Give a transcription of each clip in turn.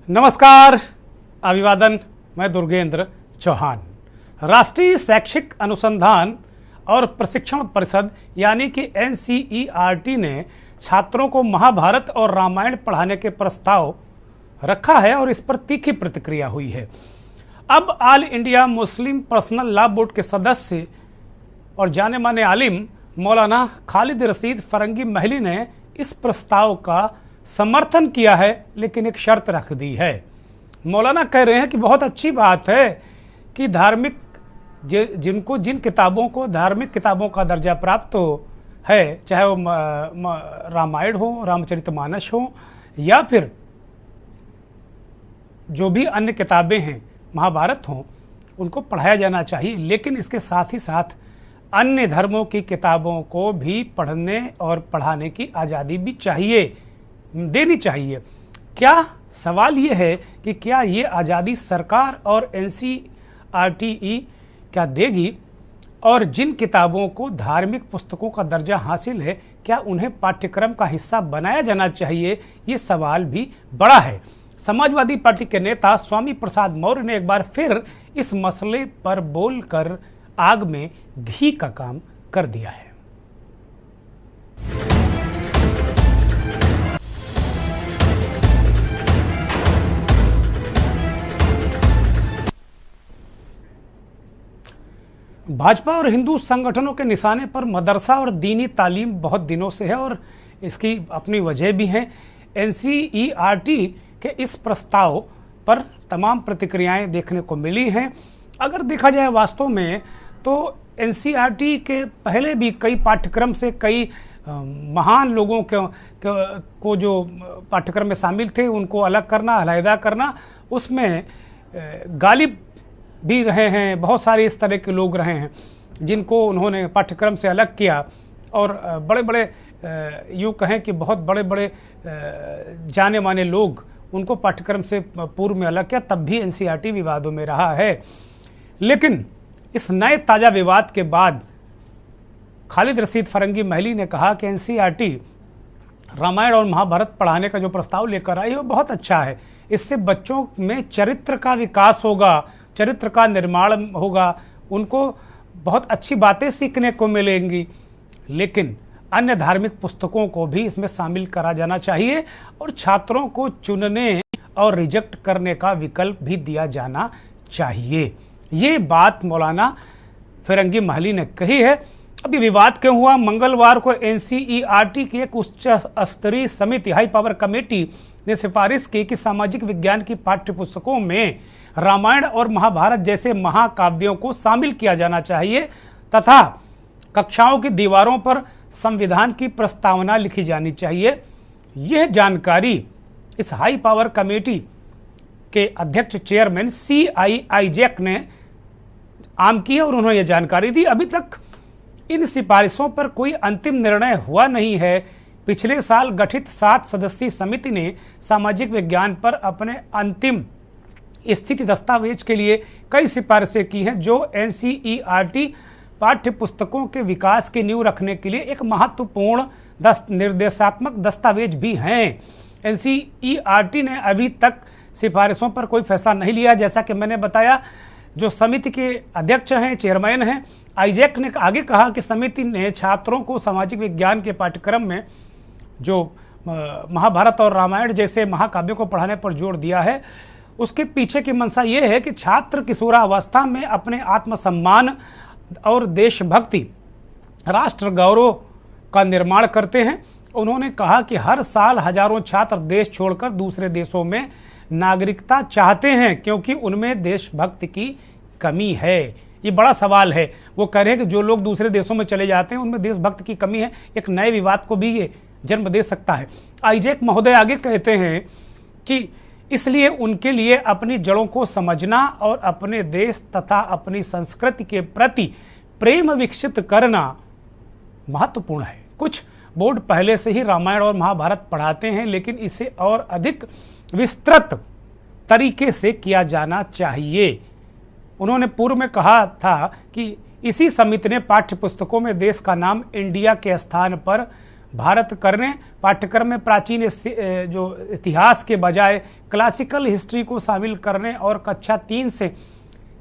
नमस्कार, अभिवादन। मैं दुर्गेंद्र चौहान। राष्ट्रीय शैक्षिक अनुसंधान और प्रशिक्षण परिषद यानी कि NCERT ने छात्रों को महाभारत और रामायण पढ़ाने के प्रस्ताव रखा है और इस पर तीखी प्रतिक्रिया हुई है। अब all India Muslim personal law board के सदस्य और जाने माने आलिम मौलाना खालिद रशीद फरंगी महली ने इस प्रस्ताव का समर्थन किया है, लेकिन एक शर्त रख दी है। मौलाना कह रहे हैं कि बहुत अच्छी बात है कि धार्मिक जिन किताबों को धार्मिक किताबों का दर्जा प्राप्त है, चाहे वो रामायण हो, रामचरितमानस हो या फिर जो भी अन्य किताबें हैं, महाभारत हो, उनको पढ़ाया जाना चाहिए। लेकिन इसके साथ ही साथ अन्य धर्मों की किताबों को भी पढ़ने और पढ़ाने की आज़ादी भी देनी चाहिए। क्या सवाल ये है कि क्या ये आज़ादी सरकार और NCERT क्या देगी, और जिन किताबों को धार्मिक पुस्तकों का दर्जा हासिल है क्या उन्हें पाठ्यक्रम का हिस्सा बनाया जाना चाहिए? ये सवाल भी बड़ा है। समाजवादी पार्टी के नेता स्वामी प्रसाद मौर्य ने एक बार फिर इस मसले पर बोलकर आग में घी का काम कर दिया है। भाजपा और हिंदू संगठनों के निशाने पर मदरसा और दीनी तालीम बहुत दिनों से है और इसकी अपनी वजह भी है। NCERT के इस प्रस्ताव पर तमाम प्रतिक्रियाएं देखने को मिली हैं। अगर देखा जाए वास्तव में तो NCERT के पहले भी कई पाठ्यक्रम से कई महान लोगों को जो पाठ्यक्रम में शामिल थे उनको अलग करना, अलहदा करना, उसमें गालिब भी रहे हैं। बहुत सारे इस तरह के लोग रहे हैं जिनको उन्होंने पाठ्यक्रम से अलग किया और बड़े बड़े यूँ कहें कि बहुत बड़े बड़े जाने माने लोग उनको पाठ्यक्रम से पूर्व में अलग किया, तब भी NCERT विवादों में रहा है। लेकिन इस नए ताज़ा विवाद के बाद खालिद रशीद फरंगी महली ने कहा कि NCERT रामायण और महाभारत पढ़ाने का जो प्रस्ताव लेकर आई है वो बहुत अच्छा है। इससे बच्चों में चरित्र का विकास होगा, चरित्र का निर्माण होगा, उनको बहुत अच्छी बातें सीखने को मिलेंगी। लेकिन अन्य धार्मिक पुस्तकों को भी इसमें शामिल करा जाना चाहिए और छात्रों को चुनने और रिजेक्ट करने का विकल्प भी दिया जाना चाहिए। ये बात मौलाना फरंगी महली ने कही है। अभी विवाद क्यों हुआ? मंगलवार को NCERT की एक उच्च स्तरीय समिति हाई पावर कमेटी ने सिफारिश की कि सामाजिक विज्ञान की पाठ्य पुस्तकों में रामायण और महाभारत जैसे महाकाव्यों को शामिल किया जाना चाहिए तथा कक्षाओं की दीवारों पर संविधान की प्रस्तावना लिखी जानी चाहिए। यह जानकारी इस हाई पावर कमेटी के अध्यक्ष चेयरमैन CI आइजैक ने आम की और उन्होंने यह जानकारी दी। अभी तक इन सिफारिशों पर कोई अंतिम निर्णय हुआ नहीं है। पिछले साल गठित 7 सदस्यीय समिति ने सामाजिक विज्ञान पर अपने अंतिम स्थिति दस्तावेज के लिए कई सिफारिशें की हैं जो NCERT पाठ्य पुस्तकों के विकास की नींव रखने के लिए एक महत्वपूर्ण निर्देशात्मक दस्तावेज भी हैं। NCERT ने अभी तक सिफारिशों पर कोई फैसला नहीं लिया। जैसा कि मैंने बताया, जो समिति के अध्यक्ष हैं, चेयरमैन हैं, आइजैक ने आगे कहा कि समिति ने छात्रों को सामाजिक विज्ञान के पाठ्यक्रम में जो महाभारत और रामायण जैसे महाकाव्यों को पढ़ाने पर जोर दिया है, उसके पीछे की मंशा ये है कि छात्र किशोरावस्था में अपने आत्मसम्मान और देशभक्ति, राष्ट्र गौरव का निर्माण करते हैं। उन्होंने कहा कि हर साल हजारों छात्र देश छोड़कर दूसरे देशों में नागरिकता चाहते हैं क्योंकि उनमें देशभक्ति की कमी है। ये बड़ा सवाल है। वो कह रहे हैं कि जो लोग दूसरे देशों में चले जाते हैं उनमें देशभक्ति की कमी है। एक नए विवाद को भी ये जन्म दे सकता है। आइजैक महोदय आगे कहते हैं कि इसलिए उनके लिए अपनी जड़ों को समझना और अपने देश तथा अपनी संस्कृति के प्रति प्रेम विकसित करना महत्वपूर्ण है। कुछ बोर्ड पहले से ही रामायण और महाभारत पढ़ाते हैं, लेकिन इसे और अधिक विस्तृत तरीके से किया जाना चाहिए। उन्होंने पूर्व में कहा था कि इसी समिति ने पाठ्य पुस्तकों में देश का नाम इंडिया के स्थान पर भारत करने पाठ्यक्रम में प्राचीन जो इतिहास के बजाय क्लासिकल हिस्ट्री को शामिल करने और कक्षा 3 से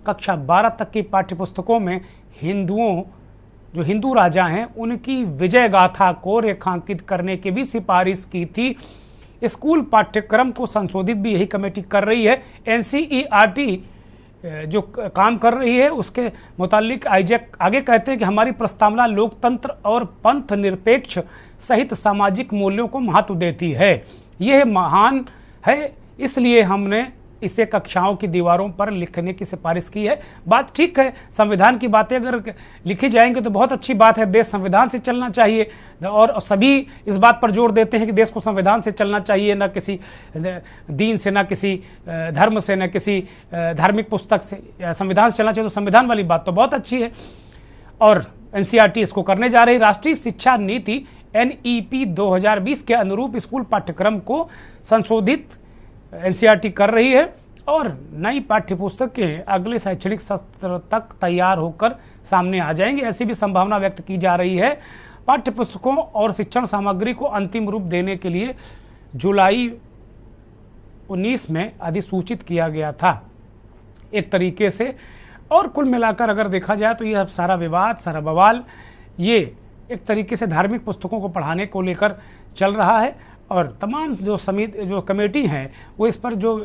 कक्षा 12 तक की पाठ्यपुस्तकों में जो हिंदू राजा हैं उनकी विजय गाथा को रेखांकित करने की भी सिफारिश की थी। स्कूल पाठ्यक्रम को संशोधित भी यही कमेटी कर रही है। एनसीईआरटी जो काम कर रही है उसके मुतालिक आइजैक आगे कहते हैं कि हमारी प्रस्तावना लोकतंत्र और पंथ निरपेक्ष सहित सामाजिक मूल्यों को महत्व देती है। यह महान है, इसलिए हमने इसे कक्षाओं की दीवारों पर लिखने की सिफारिश की है। बात ठीक है, संविधान की बातें अगर लिखी जाएंगी तो बहुत अच्छी बात है। देश संविधान से चलना चाहिए और सभी इस बात पर जोर देते हैं कि देश को संविधान से चलना चाहिए, ना किसी दीन से, ना किसी धर्म से, ना किसी धार्मिक पुस्तक से, संविधान से चलना चाहिए। तो संविधान वाली बात तो बहुत अच्छी है और एनसीईआरटी इसको करने जा रही। राष्ट्रीय शिक्षा नीति NEP 2020 के अनुरूप स्कूल पाठ्यक्रम को संशोधित एनसीईआरटी कर रही है और नई पाठ्यपुस्तकें अगले शैक्षणिक सत्र तक तैयार होकर सामने आ जाएंगी, ऐसी भी संभावना व्यक्त की जा रही है। पाठ्यपुस्तकों और शिक्षण सामग्री को अंतिम रूप देने के लिए जुलाई 19 में अधिसूचित किया गया था एक तरीके से। और कुल मिलाकर अगर देखा जाए तो यह सारा विवाद, सारा बवाल ये एक तरीके से धार्मिक पुस्तकों को पढ़ाने को लेकर चल रहा है और तमाम जो कमेटी हैं वो इस पर जो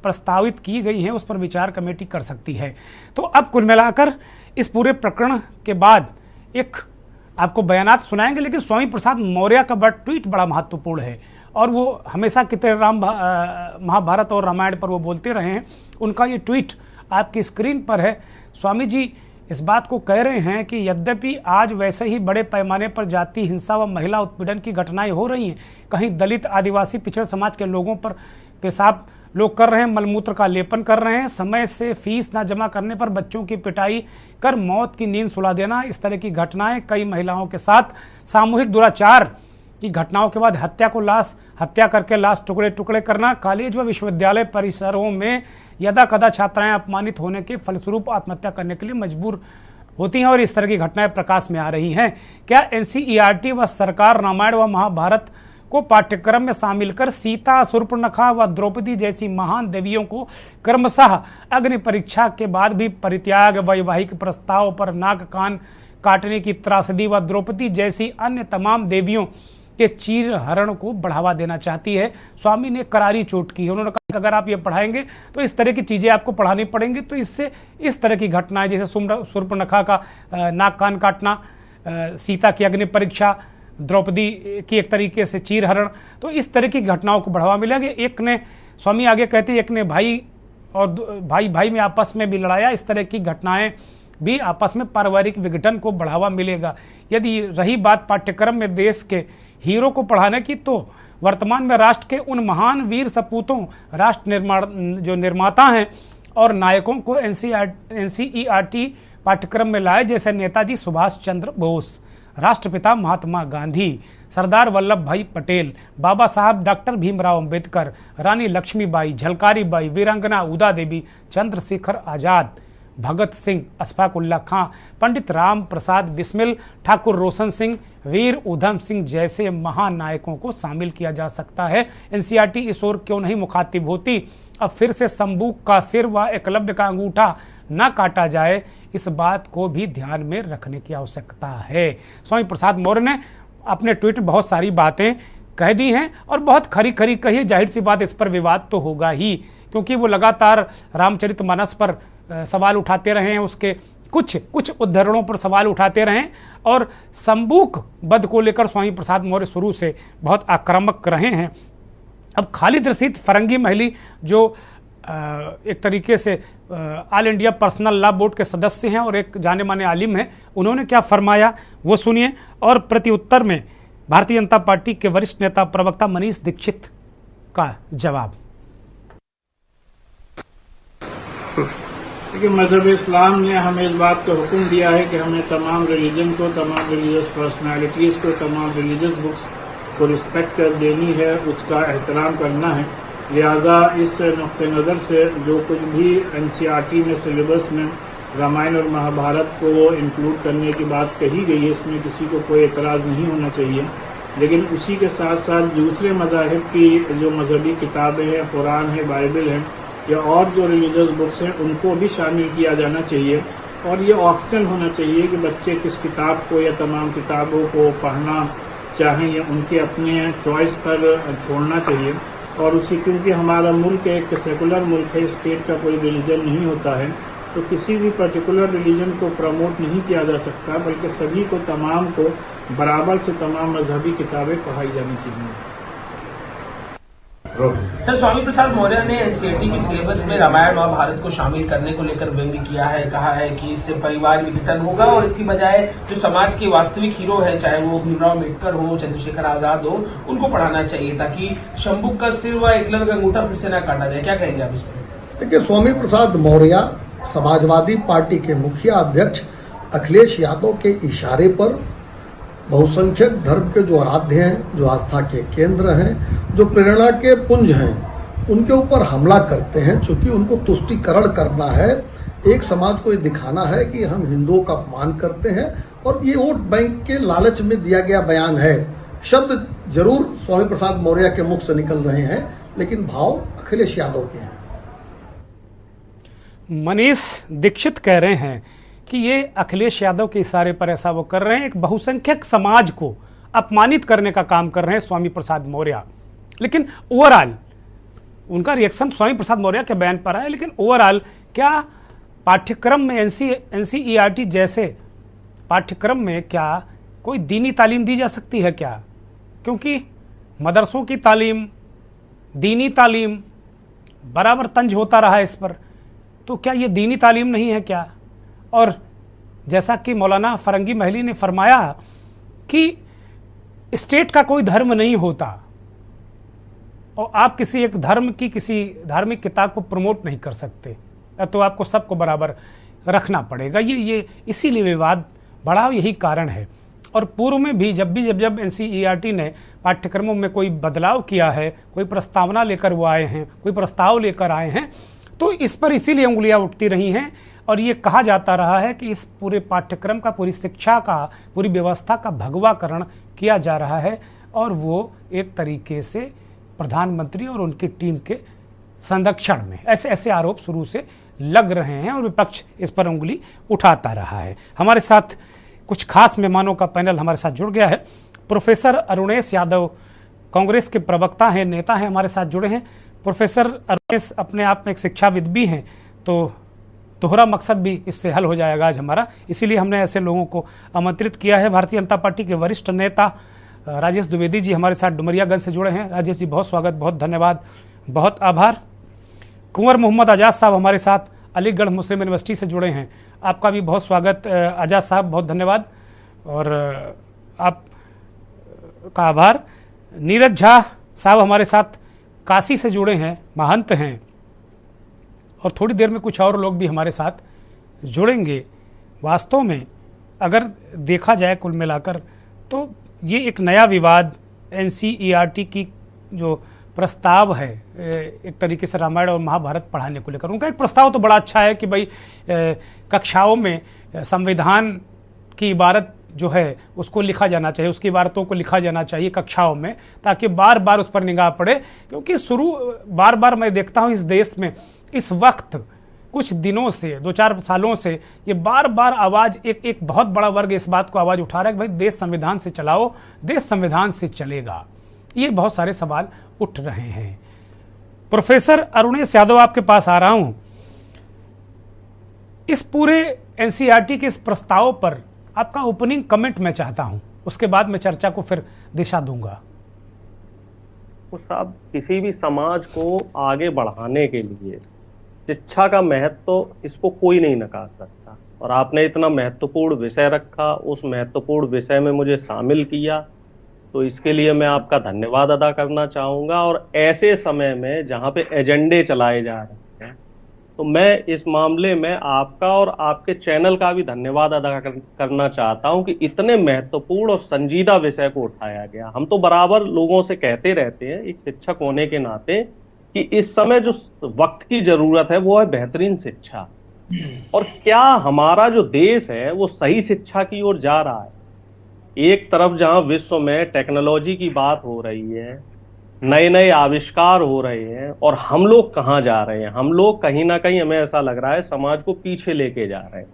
प्रस्तावित की गई हैं उस पर विचार कमेटी कर सकती है। तो अब कुल मिलाकर इस पूरे प्रकरण के बाद एक आपको बयानात सुनाएंगे, लेकिन स्वामी प्रसाद मौर्य का ट्वीट बड़ा महत्वपूर्ण है और वो हमेशा की तरह महाभारत और रामायण पर वो बोलते रहे हैं। उनका ये ट्वीट आपकी स्क्रीन पर है। स्वामी जी इस बात को कह रहे हैं कि यद्यपि आज वैसे ही बड़े पैमाने पर जाति हिंसा व महिला उत्पीड़न की घटनाएं हो रही हैं, कहीं दलित, आदिवासी, पिछड़े समाज के लोगों पर पेशाब लोग कर रहे हैं, मलमूत्र का लेपन कर रहे हैं, समय से फीस ना जमा करने पर बच्चों की पिटाई कर मौत की नींद सुला देना, इस तरह की घटनाएं, कई महिलाओं के साथ सामूहिक दुराचार की घटनाओं के बाद हत्या करके लाश टुकड़े टुकड़े करना, कॉलेज व विश्वविद्यालय परिसरों में यदा कदा छात्राएं अपमानित होने के फलस्वरूप आत्महत्या करने के लिए मजबूर होती हैं और इस तरह की घटनाएं प्रकाश में आ रही हैं। क्या एनसीईआरटी व सरकार रामायण व महाभारत को पाठ्यक्रम में शामिल कर सीता, शूर्पणखा व द्रौपदी जैसी महान देवियों को क्रमशः अग्नि परीक्षा के बाद भी परित्याग, वैवाहिक प्रस्ताव पर नाक कान काटने की त्रासदी व द्रौपदी जैसी अन्य तमाम देवियों के चीर हरण को बढ़ावा देना चाहती है? स्वामी ने करारी चोट की है। उन्होंने कहा कि अगर आप ये पढ़ाएंगे तो इस तरह की चीज़ें आपको पढ़ानी पड़ेंगी, तो इससे इस तरह की घटनाएं जैसे शूर्पणखा का नाक कान काटना, सीता की अग्नि परीक्षा, द्रौपदी की एक तरीके से चीर हरण, तो इस तरह की घटनाओं को बढ़ावा मिलेगा। एक ने स्वामी आगे कहते हैं एक ने भाई में आपस में भी लड़ाया, इस तरह की घटनाएं भी आपस में पारिवारिक विघटन को बढ़ावा मिलेगा। यदि रही बात पाठ्यक्रम में देश के हीरो को पढ़ाने की, तो वर्तमान में राष्ट्र के उन महान वीर सपूतों, राष्ट्र निर्माता हैं और नायकों को एनसीईआरटी पाठ्यक्रम में लाए, जैसे नेताजी सुभाष चंद्र बोस, राष्ट्रपिता महात्मा गांधी, सरदार वल्लभ भाई पटेल, बाबा साहब डॉक्टर भीमराव अंबेडकर, रानी लक्ष्मीबाई, झलकारी बाई, वीरांगना उदा देवी, चंद्रशेखर आजाद, भगत सिंह, अशफाक उल्लाह खां, पंडित राम प्रसाद बिस्मिल, ठाकुर रोशन सिंह, वीर उधम सिंह जैसे महानायकों को शामिल किया जा सकता है। एनसीईआरटी इस ओर क्यों नहीं मुखातिब होती? अब फिर से शंभू का सिर व एकलव्य का अंगूठा न काटा जाए, इस बात को भी ध्यान में रखने की आवश्यकता है। स्वामी प्रसाद मौर्य ने अपने ट्वीट में बहुत सारी बातें कह दी हैं और बहुत खरी खरी कही। जाहिर सी बात इस पर विवाद तो होगा ही, क्योंकि वो लगातार रामचरितमानस पर सवाल उठाते रहे हैं, उसके कुछ उद्धरणों पर सवाल उठाते रहे और संबूक वध को लेकर स्वामी प्रसाद मौर्य शुरू से बहुत आक्रामक रहे हैं। अब खालिद रशीद फरंगी महली जो एक तरीके से all India personal law board के सदस्य हैं और एक जाने माने आलिम हैं, उन्होंने क्या फरमाया वो सुनिए। और प्रत्युत्तर में भारतीय जनता पार्टी के वरिष्ठ नेता प्रवक्ता मनीष दीक्षित का जवाब। देखिए, मजहब इस्लाम ने हमें इस बात का हुक्म दिया है कि हमें तमाम रिलीजन को, तमाम रिलीजियस पर्सनालिटीज़ को, तमाम रिलीजियस बुक्स को रिस्पेक्ट कर देनी है, उसका एहतराम करना है। लिहाजा इस नुक्ते नज़र से जो कुछ भी एनसीईआरटी में सिलेबस में रामायण और महाभारत को इंक्लूड करने की बात कही गई है, इसमें किसी को कोई एतराज़ नहीं होना चाहिए। लेकिन उसी के साथ साथ दूसरे मज़ाहिब की जो मजहबी किताबें हैं, कुरान है, बाइबल है या और जो रिलीजियस बुक्स हैं, उनको भी शामिल किया जाना चाहिए। और ये ऑप्शनल होना चाहिए कि बच्चे किस किताब को या तमाम किताबों को पढ़ना चाहें या उनके अपने चॉइस पर छोड़ना चाहिए। और उसी क्योंकि हमारा मुल्क एक सेकुलर मुल्क है, स्टेट का कोई रिलीजन नहीं होता है, तो किसी भी पर्टिकुलर रिलीजन को प्रमोट नहीं किया जा सकता, बल्कि सभी को, तमाम को बराबर से तमाम मजहबी किताबें पढ़ाई जानी चाहिए। सर, स्वामी प्रसाद मौर्य ने एनसीईआरटी के सिलेबस में रामायण महाभारत को शामिल करने को लेकर व्यंग्य किया है, कहा है कि इससे परिवार विघटन होगा और इसकी बजाय जो समाज के वास्तविक हीरो है, चाहे वो भीमराव अम्बेडकर हो, चंद्रशेखर आजाद हो, उनको पढ़ाना चाहिए ताकि शंभू का सिर व एकलव्य का अंगूठा फिर से न काटा जाए। क्या कहेंगे आप इस पर? देखिए, स्वामी प्रसाद मौर्य समाजवादी पार्टी के मुखिया अध्यक्ष अखिलेश यादव के इशारे पर बहुसंख्यक धर्म के जो आराध्य हैं, जो आस्था के केंद्र हैं, जो प्रेरणा के पुंज हैं, उनके ऊपर हमला करते हैं। चूंकि उनको तुष्टीकरण करना है, एक समाज को ये दिखाना है कि हम हिंदुओं का अपमान करते हैं, और ये वोट बैंक के लालच में दिया गया बयान है। शब्द जरूर स्वामी प्रसाद मौर्य के मुख से निकल रहे हैं, लेकिन भाव अखिलेश यादव के हैं। मनीष दीक्षित कह रहे हैं कि ये अखिलेश यादव के इशारे पर ऐसा वो कर रहे हैं, एक बहुसंख्यक समाज को अपमानित करने का काम कर रहे हैं स्वामी प्रसाद मौर्य। लेकिन ओवरऑल उनका रिएक्शन स्वामी प्रसाद मौर्य के बयान पर है, लेकिन ओवरऑल क्या पाठ्यक्रम में एनसीईआरटी जैसे पाठ्यक्रम में क्या कोई दीनी तालीम दी जा सकती है क्या? क्योंकि मदरसों की तालीम, दीनी तालीम बराबर तंज होता रहा है इस पर, तो क्या ये दीनी तालीम नहीं है क्या? और जैसा कि मौलाना फरंगी महली ने फरमाया कि स्टेट का कोई धर्म नहीं होता और आप किसी एक धर्म की किसी धार्मिक किताब को प्रमोट नहीं कर सकते, तो आपको सबको बराबर रखना पड़ेगा। ये इसीलिए विवाद बढ़ा, यही कारण है। और पूर्व में भी जब एनसीईआरटी ने पाठ्यक्रमों में कोई बदलाव किया है, कोई प्रस्तावना लेकर वो आए हैं, कोई प्रस्ताव लेकर आए हैं, तो इस पर इसीलिए उंगलियां उठती रही हैं और ये कहा जाता रहा है कि इस पूरे पाठ्यक्रम का, पूरी शिक्षा का, पूरी व्यवस्था का भगवाकरण किया जा रहा है और वो एक तरीके से प्रधानमंत्री और उनकी टीम के संरक्षण में, ऐसे आरोप शुरू से लग रहे हैं और विपक्ष इस पर उंगली उठाता रहा है। हमारे साथ कुछ खास मेहमानों का पैनल हमारे साथ जुड़ गया है। प्रोफेसर अरुणेश यादव कांग्रेस के प्रवक्ता हैं, नेता हैं, हमारे साथ जुड़े हैं। प्रोफेसर अरुणेश अपने आप में एक शिक्षाविद भी हैं, तो दोहरा मकसद भी इससे हल हो जाएगा आज हमारा, इसीलिए हमने ऐसे लोगों को आमंत्रित किया है। भारतीय जनता पार्टी के वरिष्ठ नेता राजेश द्विवेदी जी हमारे साथ डुमरियागंज से जुड़े हैं। राजेश जी, बहुत स्वागत, बहुत धन्यवाद, बहुत आभार। कुंवर मोहम्मद आज़ाद साहब हमारे साथ अलीगढ़ मुस्लिम यूनिवर्सिटी से जुड़े हैं, आपका भी बहुत स्वागत आज़ाद साहब, बहुत धन्यवाद और आप का आभार। नीरज झा साहब हमारे साथ काशी से जुड़े हैं, महंत हैं, और थोड़ी देर में कुछ और लोग भी हमारे साथ जुड़ेंगे। वास्तव में अगर देखा जाए कुल मिलाकर तो ये एक नया विवाद एनसीईआरटी की जो प्रस्ताव है एक तरीके से रामायण और महाभारत पढ़ाने को लेकर, उनका एक प्रस्ताव तो बड़ा अच्छा है कि भाई कक्षाओं में संविधान की इबारत जो है उसको लिखा जाना चाहिए, उसकी इबारतों को लिखा जाना चाहिए कक्षाओं में, ताकि बार बार उस पर निगाह पड़े। क्योंकि बार बार मैं देखता हूँ इस देश में इस वक्त कुछ दिनों से, 2-4 सालों से ये बार बार आवाज़, एक बहुत बड़ा वर्ग इस बात को आवाज़ उठा रहा है कि भाई देश संविधान से चलाओ, देश संविधान से चलेगा। ये बहुत सारे सवाल उठ रहे हैं। प्रोफेसर अरुणेश यादव, आपके पास आ रहा हूं। इस पूरे एनसीईआरटी के इस प्रस्ताव पर आपका ओपनिंग कमेंट मैं चाहता हूं, उसके बाद मैं चर्चा को फिर दिशा दूंगा। साहब, किसी भी समाज को आगे बढ़ाने के लिए शिक्षा का महत्व इसको कोई नहीं नकार सकता, और आपने इतना महत्वपूर्ण विषय रखा, उस महत्वपूर्ण विषय में मुझे शामिल किया, तो इसके लिए मैं आपका धन्यवाद अदा करना चाहूँगा। और ऐसे समय में जहाँ पे एजेंडे चलाए जा रहे हैं, तो मैं इस मामले में आपका और आपके चैनल का भी धन्यवाद अदा करना चाहता हूँ कि इतने महत्वपूर्ण और संजीदा विषय को उठाया गया। हम तो बराबर लोगों से कहते रहते हैं एक शिक्षक होने के नाते कि इस समय जो वक्त की जरूरत है वो है बेहतरीन शिक्षा, और क्या हमारा जो देश है वो सही शिक्षा की ओर जा रहा है। एक तरफ जहां विश्व में टेक्नोलॉजी की बात हो रही है, नए नए आविष्कार हो रहे हैं, और हम लोग कहाँ जा रहे हैं, हम लोग कहीं ना कहीं, हमें ऐसा लग रहा है, समाज को पीछे लेके जा रहे हैं।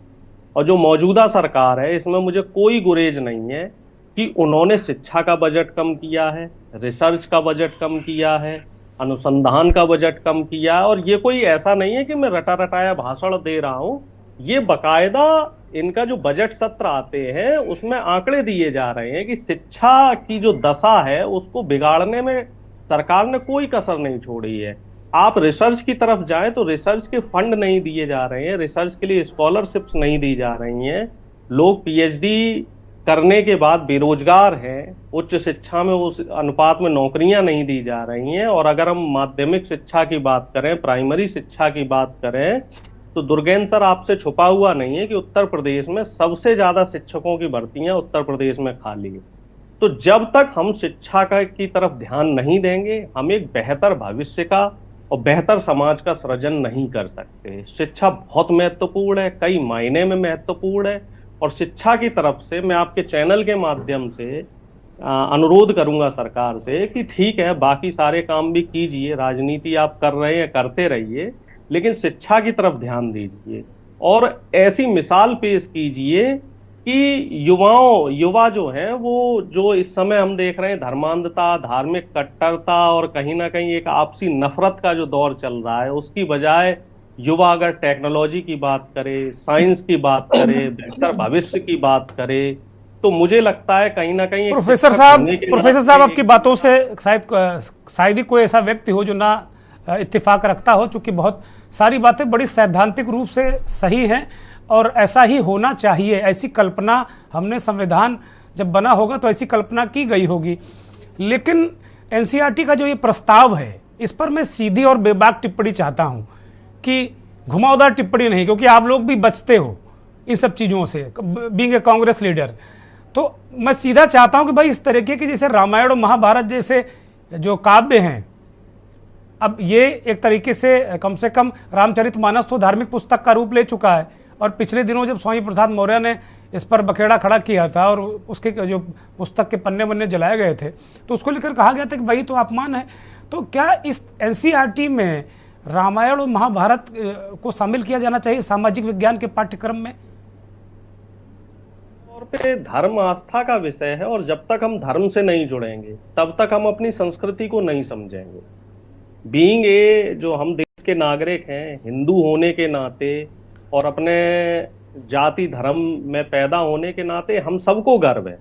और जो मौजूदा सरकार है, इसमें मुझे कोई गुरेज नहीं है कि उन्होंने शिक्षा का बजट कम किया है, रिसर्च का बजट कम किया है, अनुसंधान का बजट कम किया। और ये कोई ऐसा नहीं है कि मैं रटा रटाया भाषण दे रहा हूं, ये बकायदा इनका जो बजट सत्र आते हैं उसमें आंकड़े दिए जा रहे हैं कि शिक्षा की जो दशा है उसको बिगाड़ने में सरकार ने कोई कसर नहीं छोड़ी है। आप रिसर्च की तरफ जाएं तो रिसर्च के फंड नहीं दिए जा रहे हैं, रिसर्च के लिए स्कॉलरशिप्स नहीं दी जा रही हैं, लोग पीएचडी करने के बाद बेरोजगार हैं, उच्च शिक्षा में उस अनुपात में नौकरियां नहीं दी जा रही हैं। और अगर हम माध्यमिक शिक्षा की बात करें, प्राइमरी शिक्षा की बात करें, तो दुर्गेन्द्र सर, आपसे छुपा हुआ नहीं है कि उत्तर प्रदेश में सबसे ज्यादा शिक्षकों की भर्तियां उत्तर प्रदेश में खाली है। तो जब तक हम शिक्षा की तरफ ध्यान नहीं देंगे, हम एक बेहतर भविष्य का और बेहतर समाज का सृजन नहीं कर सकते। शिक्षा बहुत महत्वपूर्ण है, कई मायने में महत्वपूर्ण है। और शिक्षा की तरफ से मैं आपके चैनल के माध्यम से अनुरोध करूंगा सरकार से कि ठीक है, बाकी सारे काम भी कीजिए, राजनीति आप कर रहे हैं, करते रहिए, लेकिन शिक्षा की तरफ ध्यान दीजिए और ऐसी मिसाल पेश कीजिए कि युवा जो हैं वो, जो इस समय हम देख रहे हैं धर्मांधता, धार्मिक कट्टरता और कहीं ना कहीं एक आपसी नफरत का जो दौर चल रहा है, उसकी बजाय युवा अगर टेक्नोलॉजी की बात करे, साइंस की बात करे, बेहतर भविष्य की बात करे, तो मुझे लगता है कहीं ना कहीं प्रोफेसर साहब आपकी बातों से शायद ही कोई ऐसा व्यक्ति हो जो ना इत्तेफाक रखता हो, चूंकि बहुत सारी बातें बड़ी सैद्धांतिक रूप से सही हैं और ऐसा ही होना चाहिए। ऐसी कल्पना हमने, संविधान जब बना होगा तो ऐसी कल्पना की गई होगी। लेकिन एनसीईआरटी का जो ये प्रस्ताव है, इस पर मैं सीधी और बेबाक टिप्पणी चाहता हूं कि घुमावदार टिप्पणी नहीं, क्योंकि आप लोग भी बचते हो इन सब चीज़ों से, बीइंग ए कांग्रेस लीडर। तो मैं सीधा चाहता हूं कि भाई इस तरीके की, जैसे रामायण और महाभारत जैसे जो काव्य हैं, अब ये एक तरीके से कम रामचरितमानस तो धार्मिक पुस्तक का रूप ले चुका है। और पिछले दिनों जब स्वामी प्रसाद मौर्य ने इस पर बखेड़ा खड़ा किया था और उसके जो पुस्तक के पन्ने वन्ने जलाए गए थे, तो उसको लेकर कहा गया था कि भाई तो अपमान है। तो क्या इस एनसीईआरटी में रामायण और महाभारत को शामिल किया जाना चाहिए सामाजिक विज्ञान के पाठ्यक्रम में? तौर पे धर्म आस्था का विषय है और जब तक हम धर्म से नहीं जुड़ेंगे तब तक हम अपनी संस्कृति को नहीं समझेंगे। बीइंग ए जो हम देश के नागरिक हैं, हिंदू होने के नाते और अपने जाति धर्म में पैदा होने के नाते हम सबको गर्व है।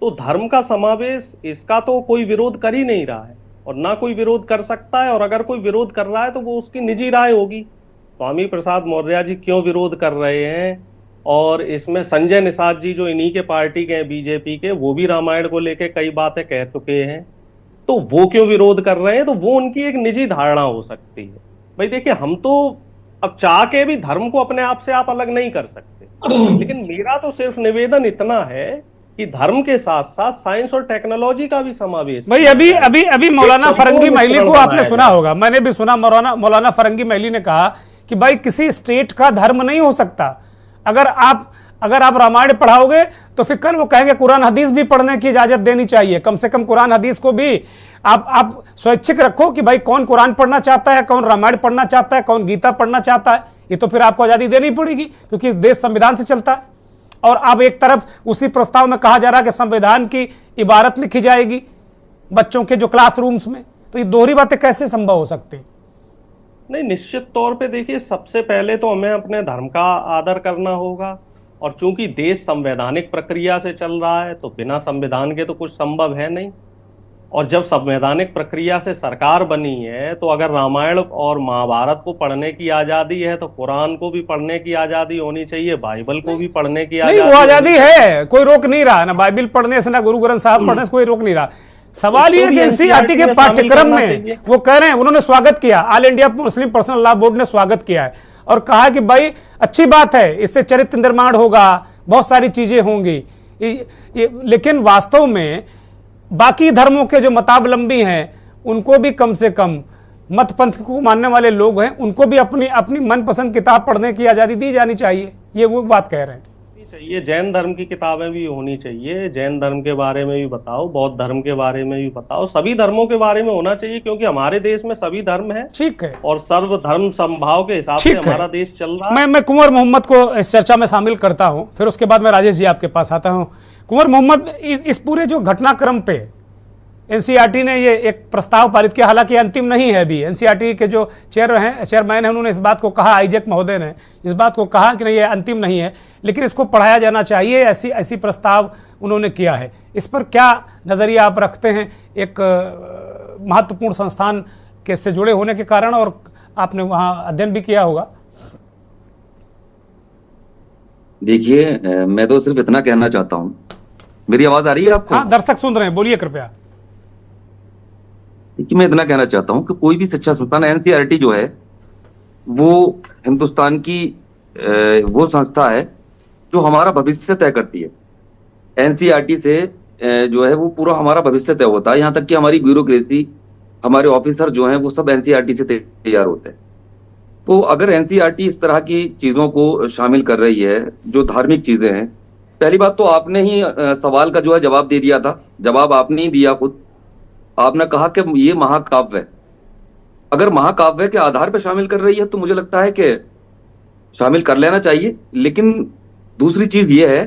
तो धर्म का समावेश, इसका तो कोई विरोध कर ही नहीं रहा है और ना कोई विरोध कर सकता है। और अगर कोई विरोध कर रहा है तो वो उसकी निजी राय होगी। स्वामी प्रसाद मौर्य जी क्यों विरोध कर रहे हैं, और इसमें संजय निषाद जी जो इन्हीं के पार्टी के हैं, बीजेपी के, वो भी रामायण को लेकर कई बातें कह चुके हैं, तो वो क्यों विरोध कर रहे हैं, तो वो उनकी एक निजी धारणा हो सकती है। भाई देखिए, हम तो अब चाह के भी धर्म को अपने आप से आप अलग नहीं कर सकते, लेकिन मेरा तो सिर्फ निवेदन इतना है कि धर्म के साथ साथ साइंस और टेक्नोलॉजी का भी समावेश। भाई अभी मौलाना फरंगी महली को आपने सुना होगा, मैंने भी सुना, मौलाना फरंगी महली ने कहा कि भाई किसी स्टेट का धर्म नहीं हो सकता। अगर आप रामायण पढ़ाओगे तो फिर कल वो कहेंगे कुरान हदीस भी पढ़ने की इजाजत देनी चाहिए। कम से कम कुरान हदीस को भी आप स्वैच्छिक रखो कि भाई कौन कुरान पढ़ना चाहता है, कौन रामायण पढ़ना चाहता है, कौन गीता पढ़ना चाहता है। ये तो फिर आपको आजादी देनी पड़ेगी, क्योंकि देश संविधान से चलता है। और अब एक तरफ उसी प्रस्ताव में कहा जा रहा है कि संविधान की इबारत लिखी जाएगी बच्चों के जो क्लासरूम्स में। तो ये दोहरी बातें कैसे संभव हो सकती? नहीं, निश्चित तौर पे देखिए, सबसे पहले तो हमें अपने धर्म का आदर करना होगा। और चूंकि देश संवैधानिक प्रक्रिया से चल रहा है तो बिना संविधान के तो कुछ संभव है नहीं। और जब संवैधानिक प्रक्रिया से सरकार बनी है तो अगर रामायण और महाभारत को पढ़ने की आजादी है तो कुरान को भी पढ़ने की आजादी होनी चाहिए, बाइबल को भी पढ़ने की आजादी। नहीं, वो आजादी है, कोई रोक नहीं रहा, ना बाइबल पढ़ने से ना गुरु ग्रंथ साहब पढ़ने से कोई रोक नहीं रहा। सवाल ये कि एनसीईआरटी के पाठ्यक्रम में वो कह रहे हैं, उन्होंने स्वागत किया, all India Muslim personal law board ने स्वागत किया है और कहा कि भाई अच्छी बात है, इससे चरित्र निर्माण होगा, बहुत सारी चीजें होंगी। लेकिन वास्तव में बाकी धर्मों के जो मतावलंबी हैं उनको भी कम से कम, मत पंथ को मानने वाले लोग हैं, उनको भी अपनी अपनी मनपसंद किताब पढ़ने की आजादी दी जानी चाहिए। ये वो बात कह रहे हैं। चाहिए, जैन धर्म की किताबें भी होनी चाहिए। जैन धर्म के बारे में भी बताओ, बौद्ध धर्म के बारे में भी बताओ, सभी धर्मों के बारे में होना चाहिए, क्योंकि हमारे देश में सभी धर्म है। ठीक है, और सर्व धर्म समभाव के हिसाब से हमारा देश चल रहा है। मैं कुंवर मोहम्मद को इस चर्चा में शामिल करता हूं, फिर उसके बाद मैं राजेश जी आपके पास आता हूं। कुंवर मोहम्मद, इस पूरे जो घटनाक्रम पे एनसीईआरटी ने ये एक प्रस्ताव पारित किया, हालांकि अंतिम नहीं है अभी। एनसीईआरटी के जो चेयरमैन हैं उन्होंने इस बात को कहा, आईजेक महोदय ने इस बात को कहा कि नहीं ये अंतिम नहीं है, लेकिन इसको पढ़ाया जाना चाहिए, ऐसी प्रस्ताव उन्होंने किया है। इस पर क्या नज़रिया आप रखते हैं, एक महत्वपूर्ण संस्थान के से जुड़े होने के कारण, और आपने वहाँ अध्ययन भी किया होगा? देखिए, मैं तो सिर्फ इतना कहना चाहता हूँ, मेरी आवाज आ रही है आपको? हाँ, दर्शक सुन रहे हैं, बोलिए कृपया। कि मैं इतना कहना चाहता हूं कि कोई भी शिक्षा संस्थान, एनसीईआरटी जो है वो हिंदुस्तान की वो संस्था है जो हमारा भविष्य तय करती है। एनसीईआरटी से जो है वो पूरा हमारा भविष्य तय होता है, यहाँ तक कि हमारी ब्यूरोक्रेसी, हमारे ऑफिसर जो हैं वो सब एनसीईआरटी से तैयार होते हैं। तो अगर एनसीईआरटी इस तरह की चीजों को शामिल कर रही है जो धार्मिक चीजें हैं, पहली बात तो आपने ही सवाल का जो है जवाब दे दिया था, जवाब आपने ही दिया खुद। आपने कहा कि ये महाकाव्य, अगर महाकाव्य के आधार पर शामिल कर रही है तो मुझे लगता है कि शामिल कर लेना चाहिए। लेकिन दूसरी चीज ये है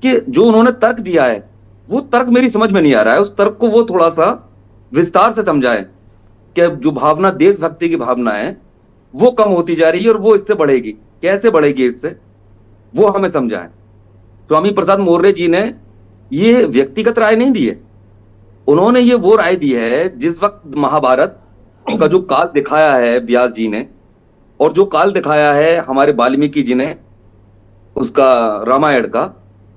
कि जो उन्होंने तर्क दिया है वो तर्क मेरी समझ में नहीं आ रहा है। उस तर्क को वो थोड़ा सा विस्तार से समझाएं कि जो भावना, देशभक्ति की भावना है वो कम होती जा रही है और वो इससे बढ़ेगी, कैसे बढ़ेगी इससे, वो हमें समझाएं। स्वामी प्रसाद मौर्य जी ने ये व्यक्तिगत राय नहीं दी है, उन्होंने ये वो राय दी है जिस वक्त महाभारत का जो काल दिखाया है व्यास जी ने, और जो काल दिखाया है हमारे वाल्मीकि जी ने उसका रामायण का,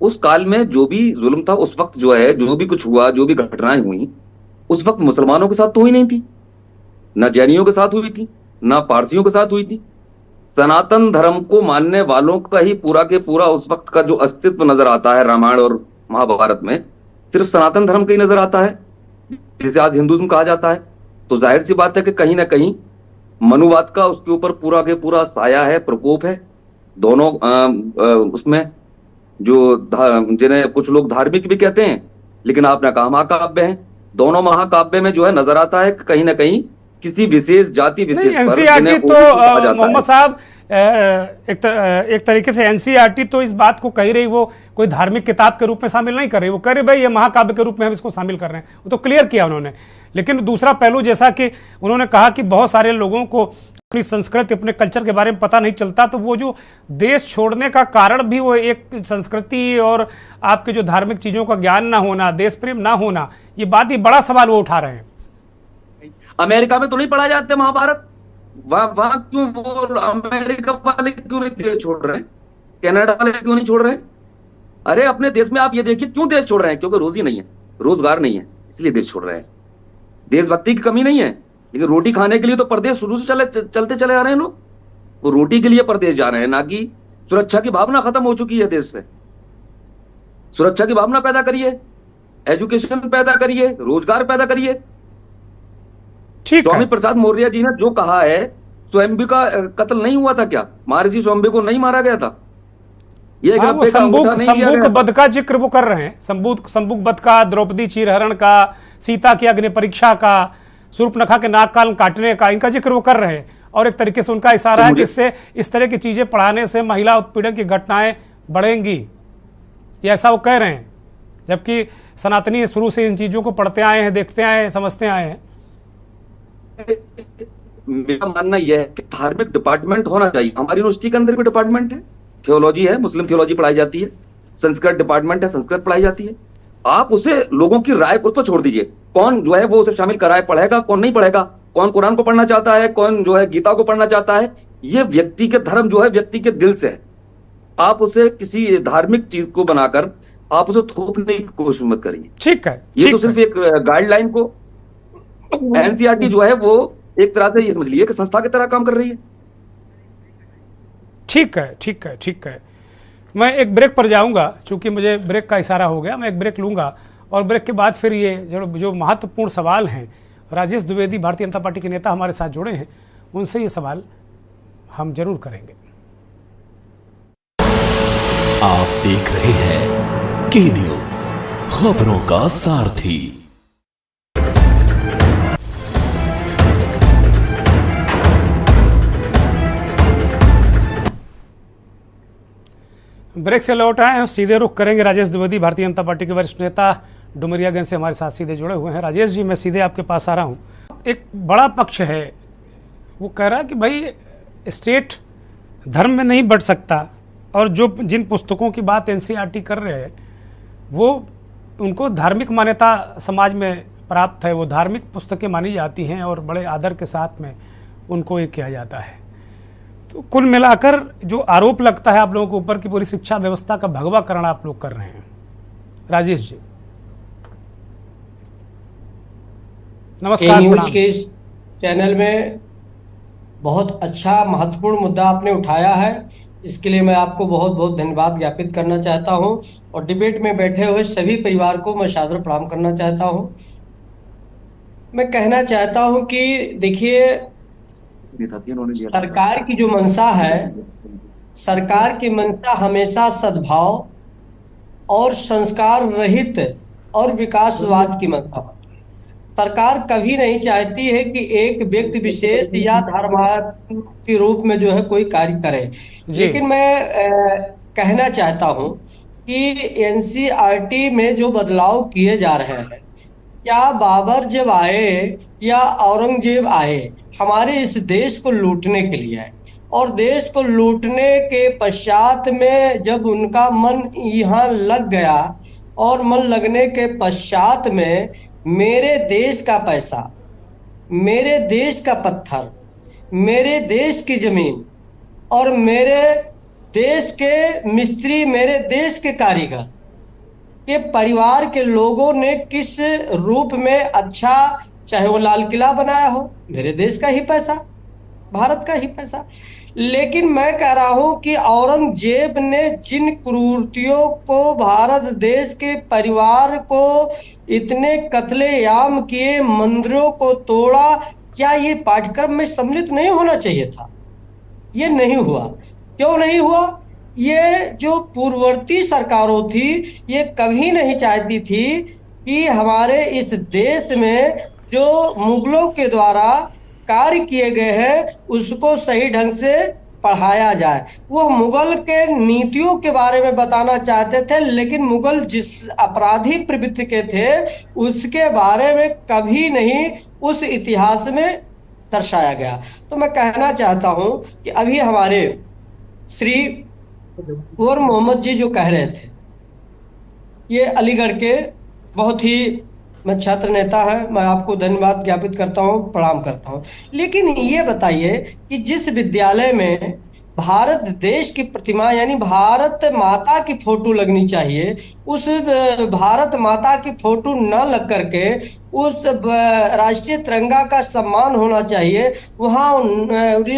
उस काल में जो भी जुल्म था उस वक्त जो है, जो भी कुछ हुआ, जो भी घटनाएं हुई, उस वक्त मुसलमानों के साथ तो हुई नहीं थी, ना जैनियों के साथ हुई थी, ना पारसियों के साथ हुई थी। सनातन धर्म को मानने वालों का ही पूरा के पूरा उस वक्त का जो अस्तित्व नजर आता है रामायण और महाभारत में, सिर्फ सनातन धर्म का ही नजर आता है, जिसे आज हिंदुइज्म कहा जाता है। तो जाहिर सी बात है कि कहीं ना कहीं मनुवाद का उसके ऊपर पूरा के पूरा साया है, प्रकोप है। दोनों उसमें जो जिन्हें कुछ लोग धार्मिक भी कहते हैं, लेकिन आपने कहा महाकाव्य हैं, दोनों महाकाव्य में जो है नजर आता है कहीं ना कहीं किसी विशेष जाति विशेष। एनसीईआरटी तो मोहम्मद साहब एक तरीके से एनसीईआरटी तो इस बात को कह रही, वो कोई धार्मिक किताब के रूप में शामिल नहीं कर रही, वो कह रही भाई ये महाकाव्य के रूप में हम इसको शामिल कर रहे हैं, वो तो क्लियर किया उन्होंने। लेकिन दूसरा पहलू, जैसा कि उन्होंने कहा कि बहुत सारे लोगों को अपनी संस्कृति, अपने कल्चर के बारे में पता नहीं चलता, तो वो जो देश छोड़ने का कारण भी वो एक संस्कृति और आपके जो धार्मिक चीजों का ज्ञान ना होना, देश प्रेम ना होना, ये बात ही बड़ा सवाल वो उठा रहे हैं। अमेरिका में तो नहीं पढ़ा जाते महाभारत, वहां क्यों वो अमेरिका वाले क्यों नहीं देश छोड़ रहे हैं, कनाडा वाले क्यों नहीं छोड़ रहे हैं? अरे अपने देश में आप ये देखिए क्यों देश छोड़ रहे हैं, क्योंकि रोजी नहीं है, रोजगार नहीं है, इसलिए देश छोड़ रहे हैं। देशभक्ति की कमी नहीं है, लेकिन रोटी खाने के लिए तो परदेश शुरू से चलते चले आ रहे हैं लोग। वो रोटी के लिए परदेश जा रहे हैं, ना कि सुरक्षा की भावना खत्म हो चुकी है देश से। सुरक्षा की भावना पैदा करिए, एजुकेशन पैदा करिए, रोजगार पैदा करिए। स्वामी प्रसाद मौर्य जी ने जो कहा है, स्वयंभू का कत्ल नहीं हुआ था क्या? महर्षि स्वयंभू को नहीं मारा गया था? ये वो संबुक वध का जिक्र वो कर रहे हैं, संबुक वध का, द्रौपदी चीरहरण का, सीता की अग्नि परीक्षा का, शूर्पणखा के नाक कान काटने का, इनका जिक्र वो कर रहे हैं। और एक तरीके से उनका इशारा है कि इससे, इस तरह की चीजें पढ़ाने से महिला उत्पीड़न की घटनाएं बढ़ेंगी, ये ऐसा वो कह रहे हैं, जबकि सनातनी शुरू से इन चीजों को पढ़ते आए हैं, देखते आए हैं, समझते आए हैं। मेरा मानना यह है कि धार्मिक डिपार्टमेंट होना चाहिए। हमारी यूनिवर्सिटी के अंदर भी डिपार्टमेंट है, थियोलॉजी है, मुस्लिम थियोलॉजी पढ़ाई जाती है, संस्कृत डिपार्टमेंट है, संस्कृत पढ़ाई जाती है। आप उसे लोगों की राय उस पर छोड़ दीजिए, कौन जो है वो उसे शामिल कराए, पढ़ेगा कौन नहीं पढ़ेगा, कौन कुरान को पढ़ना चाहता है, कौन जो है गीता को पढ़ना चाहता है। ये व्यक्ति के धर्म जो है व्यक्ति के दिल से है। आप उसे किसी धार्मिक चीज को बनाकर आप उसे थोपने की कोशिश मत करिए। ठीक है, ये तो सिर्फ एक गाइडलाइन को एनसीईआरटी जो है वो एक तरह से ये समझ लीजिए कि संस्था की तरह काम कर रही है। ठीक है, ठीक है, ठीक है। मैं एक ब्रेक पर जाऊंगा, चूंकि मुझे ब्रेक का इशारा हो गया, मैं एक ब्रेक लूंगा और ब्रेक के बाद फिर ये जो महत्वपूर्ण सवाल हैं, राजेश द्विवेदी भारतीय जनता पार्टी के नेता हमारे साथ जुड़े हैं, उनसे ये सवाल हम जरूर करेंगे। आप देख रहे हैं के न्यूज, खबरों का सारथी। ब्रेक से लौट आए हैं, सीधे रुख करेंगे राजेश द्विवेदी, भारतीय जनता पार्टी के वरिष्ठ नेता, डुमरियागंज से हमारे साथ सीधे जुड़े हुए हैं। राजेश जी, मैं सीधे आपके पास आ रहा हूं। एक बड़ा पक्ष है, वो कह रहा है कि भाई स्टेट धर्म में नहीं बढ़ सकता, और जो जिन पुस्तकों की बात एनसीईआरटी कर रहे हैं वो उनको धार्मिक मान्यता समाज में प्राप्त है, वो धार्मिक पुस्तकें मानी जाती हैं और बड़े आदर के साथ में उनको ये किया जाता है। तो कुल मिलाकर जो आरोप लगता है आप लोगों के ऊपर कि पूरी शिक्षा व्यवस्था का भगवाकरण आप लोग कर रहे हैं। राजेश जी नमस्कार। न्यूज के इस चैनल में बहुत अच्छा महत्वपूर्ण मुद्दा आपने उठाया है, इसके लिए मैं आपको बहुत बहुत धन्यवाद ज्ञापित करना चाहता हूं, और डिबेट में बैठे हुए सभी परिवार को मैं सादर प्रणाम करना चाहता हूं। मैं कहना चाहता हूं कि देखिए, सरकार की जो मंशा है, सरकार की मंशा हमेशा सद्भाव और संस्कार रहित और विकासवाद की मंशा है। सरकार कभी नहीं चाहती है कि एक व्यक्ति विशेष या धर्मात्म के रूप में जो है कोई कार्य करे। लेकिन मैं कहना चाहता हूं कि एनसीईआरटी में जो बदलाव किए जा रहे हैं, क्या बाबर जब आए या औरंगजेब आए हमारे इस देश को लूटने के लिए आए, और देश को लूटने के पश्चात में जब उनका मन यहाँ लग गया, और मन लगने के पश्चात में मेरे देश का पैसा, मेरे देश का पत्थर, मेरे देश की जमीन और मेरे देश के मिस्त्री, मेरे देश के कारीगर के परिवार के लोगों ने किस रूप में, अच्छा चाहे वो लाल किला बनाया हो, मेरे देश का ही पैसा, भारत का ही पैसा। लेकिन मैं कह रहा हूं कि औरंगजेब ने जिन क्रूरतियों को भारत देश के परिवार को इतने कत्लेआम किए, मंदिरों को तोड़ा, क्या ये पाठ्यक्रम में सम्मिलित नहीं होना चाहिए था? ये नहीं हुआ। क्यों नहीं हुआ? ये जो पूर्ववर्ती सरकारों थी, ये कभी नहीं चाहती थी कि हमारे इस देश में जो मुगलों के द्वारा कार्य किए गए हैं उसको सही ढंग से पढ़ाया जाए। वो मुगल के नीतियों के बारे में बताना चाहते थे, लेकिन मुगल जिस अपराधी प्रवृत्ति के थे उसके बारे में कभी नहीं उस इतिहास में दर्शाया गया। तो मैं कहना चाहता हूं कि अभी हमारे श्री गोर मोहम्मद जी जो कह रहे थे, ये अलीगढ़ के बहुत ही मैं छात्र नेता है, मैं आपको धन्यवाद ज्ञापित करता हूँ, प्रणाम करता हूँ। लेकिन ये बताइए कि जिस विद्यालय में भारत देश की प्रतिमा यानी भारत माता की फोटो लगनी चाहिए, उस भारत माता की फोटो न लग करके उस राष्ट्रीय तिरंगा का सम्मान होना चाहिए, वहाँ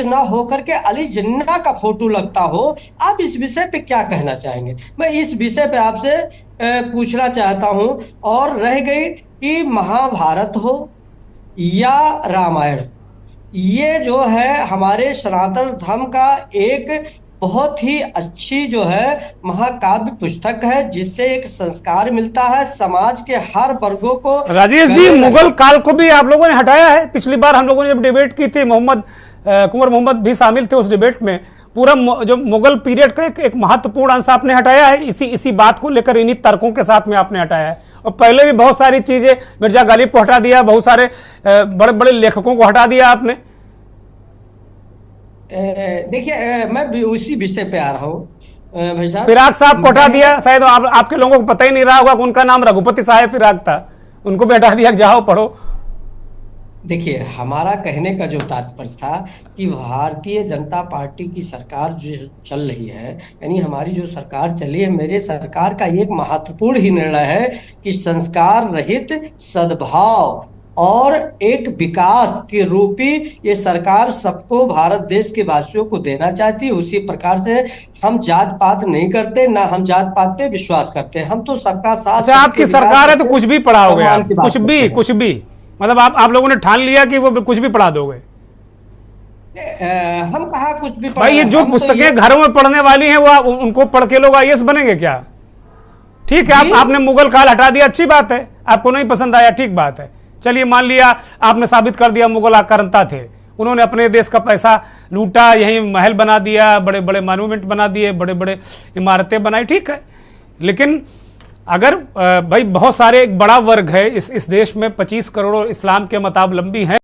ना होकर के अली जिन्ना का फोटो लगता हो। आप इस विषय पे क्या कहना चाहेंगे? मैं इस विषय पे आपसे पूछना चाहता हूं। और रह गई कि महाभारत हो या रामायण, ये जो है हमारे सनातन धर्म का एक बहुत ही अच्छी जो है महाकाव्य पुस्तक है, जिससे एक संस्कार मिलता है समाज के हर वर्गों को। राजेश जी, मुगल काल को भी आप लोगों ने हटाया है। पिछली बार हम लोगों ने जब डिबेट की थी, कुंवर मोहम्मद भी शामिल थे उस डिबेट में। पूरा जो मुगल पीरियड का एक महत्वपूर्ण अंश आपने हटाया है, इसी बात को लेकर, इन्हीं तर्कों के साथ में आपने हटाया है। और पहले भी बहुत सारी चीजें, मिर्जा गालिब को हटा दिया, बहुत सारे बड़े बड़े लेखकों को हटा दिया आपने। देखिए, मैं भी उसी विषय पे आ रहा हूँ भाई साहब। फिराक साहब को हटा दिया, शायद आपके लोगों को पता ही नहीं रहा होगा, उनका नाम रघुपति साहब फिराक था, उनको भी हटा दिया, जाओ पढ़ो। देखिए, हमारा कहने का जो तात्पर्य था कि भारतीय जनता पार्टी की सरकार जो चल रही है, यानी हमारी जो सरकार चली है, मेरे सरकार का एक महत्वपूर्ण ही निर्णय है कि संस्कार रहित सद्भाव और एक विकास के रूपी ये सरकार सबको, भारत देश के वासियों को देना चाहती है। उसी प्रकार से हम जात पात नहीं करते, ना हम जात पात पे विश्वास करते हैं, हम तो सबका साथ। अच्छा, आपकी सरकार है तो कुछ भी पढ़ाओगे आप, कुछ भी मतलब आप लोगों ने ठान लिया कि वो कुछ भी पढ़ा दोगे? हम कहा कुछ भी भाई, ये जो हम तो पुस्तकें घरों में पढ़ने वाली हैं वो उनको पढ़ के लोग आईएएस बनेंगे क्या? ठीक है, आपने मुगल काल हटा दिया, अच्छी बात है, आपको नहीं पसंद आया, ठीक बात है। चलिए मान लिया आपने साबित कर दिया मुगल आक्रांता थे, उन्होंने अपने देश का पैसा लूटा, यही महल बना दिया, बड़े बड़े मॉन्यूमेंट बना दिए, बड़े बड़े इमारतें बनाई, ठीक है। लेकिन अगर भाई बहुत सारे, एक बड़ा वर्ग है इस देश में, 25 करोड़ इस्लाम के मतावलंबी हैं,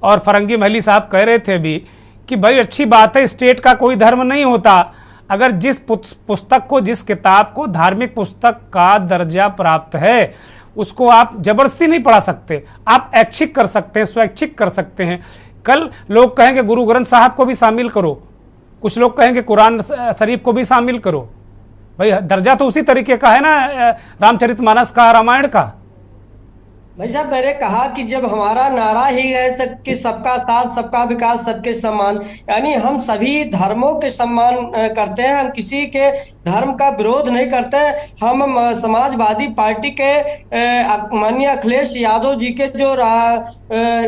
और फरंगी महली साहब कह रहे थे भी कि भाई अच्छी बात है, स्टेट का कोई धर्म नहीं होता। अगर जिस पुस्तक को, जिस किताब को धार्मिक पुस्तक का दर्जा प्राप्त है, उसको आप जबरदस्ती नहीं पढ़ा सकते, आप ऐच्छिक कर सकते हैं, स्वैच्छिक कर सकते हैं। कल लोग कहेंगे गुरु ग्रंथ साहब को भी शामिल करो, कुछ लोग कहेंगे कुरान शरीफ को भी शामिल करो। भाई दर्जा तो उसी तरीके का है ना रामचरितमानस का, रामायण का। भाई साहब, मैंने कहा कि जब हमारा नारा ही है कि सबका साथ, सबका विकास, सबके सम्मान, यानी हम सभी धर्मों के सम्मान करते हैं, हम किसी के धर्म का विरोध नहीं करते। हम समाजवादी पार्टी के माननीय अखिलेश यादव जी के जो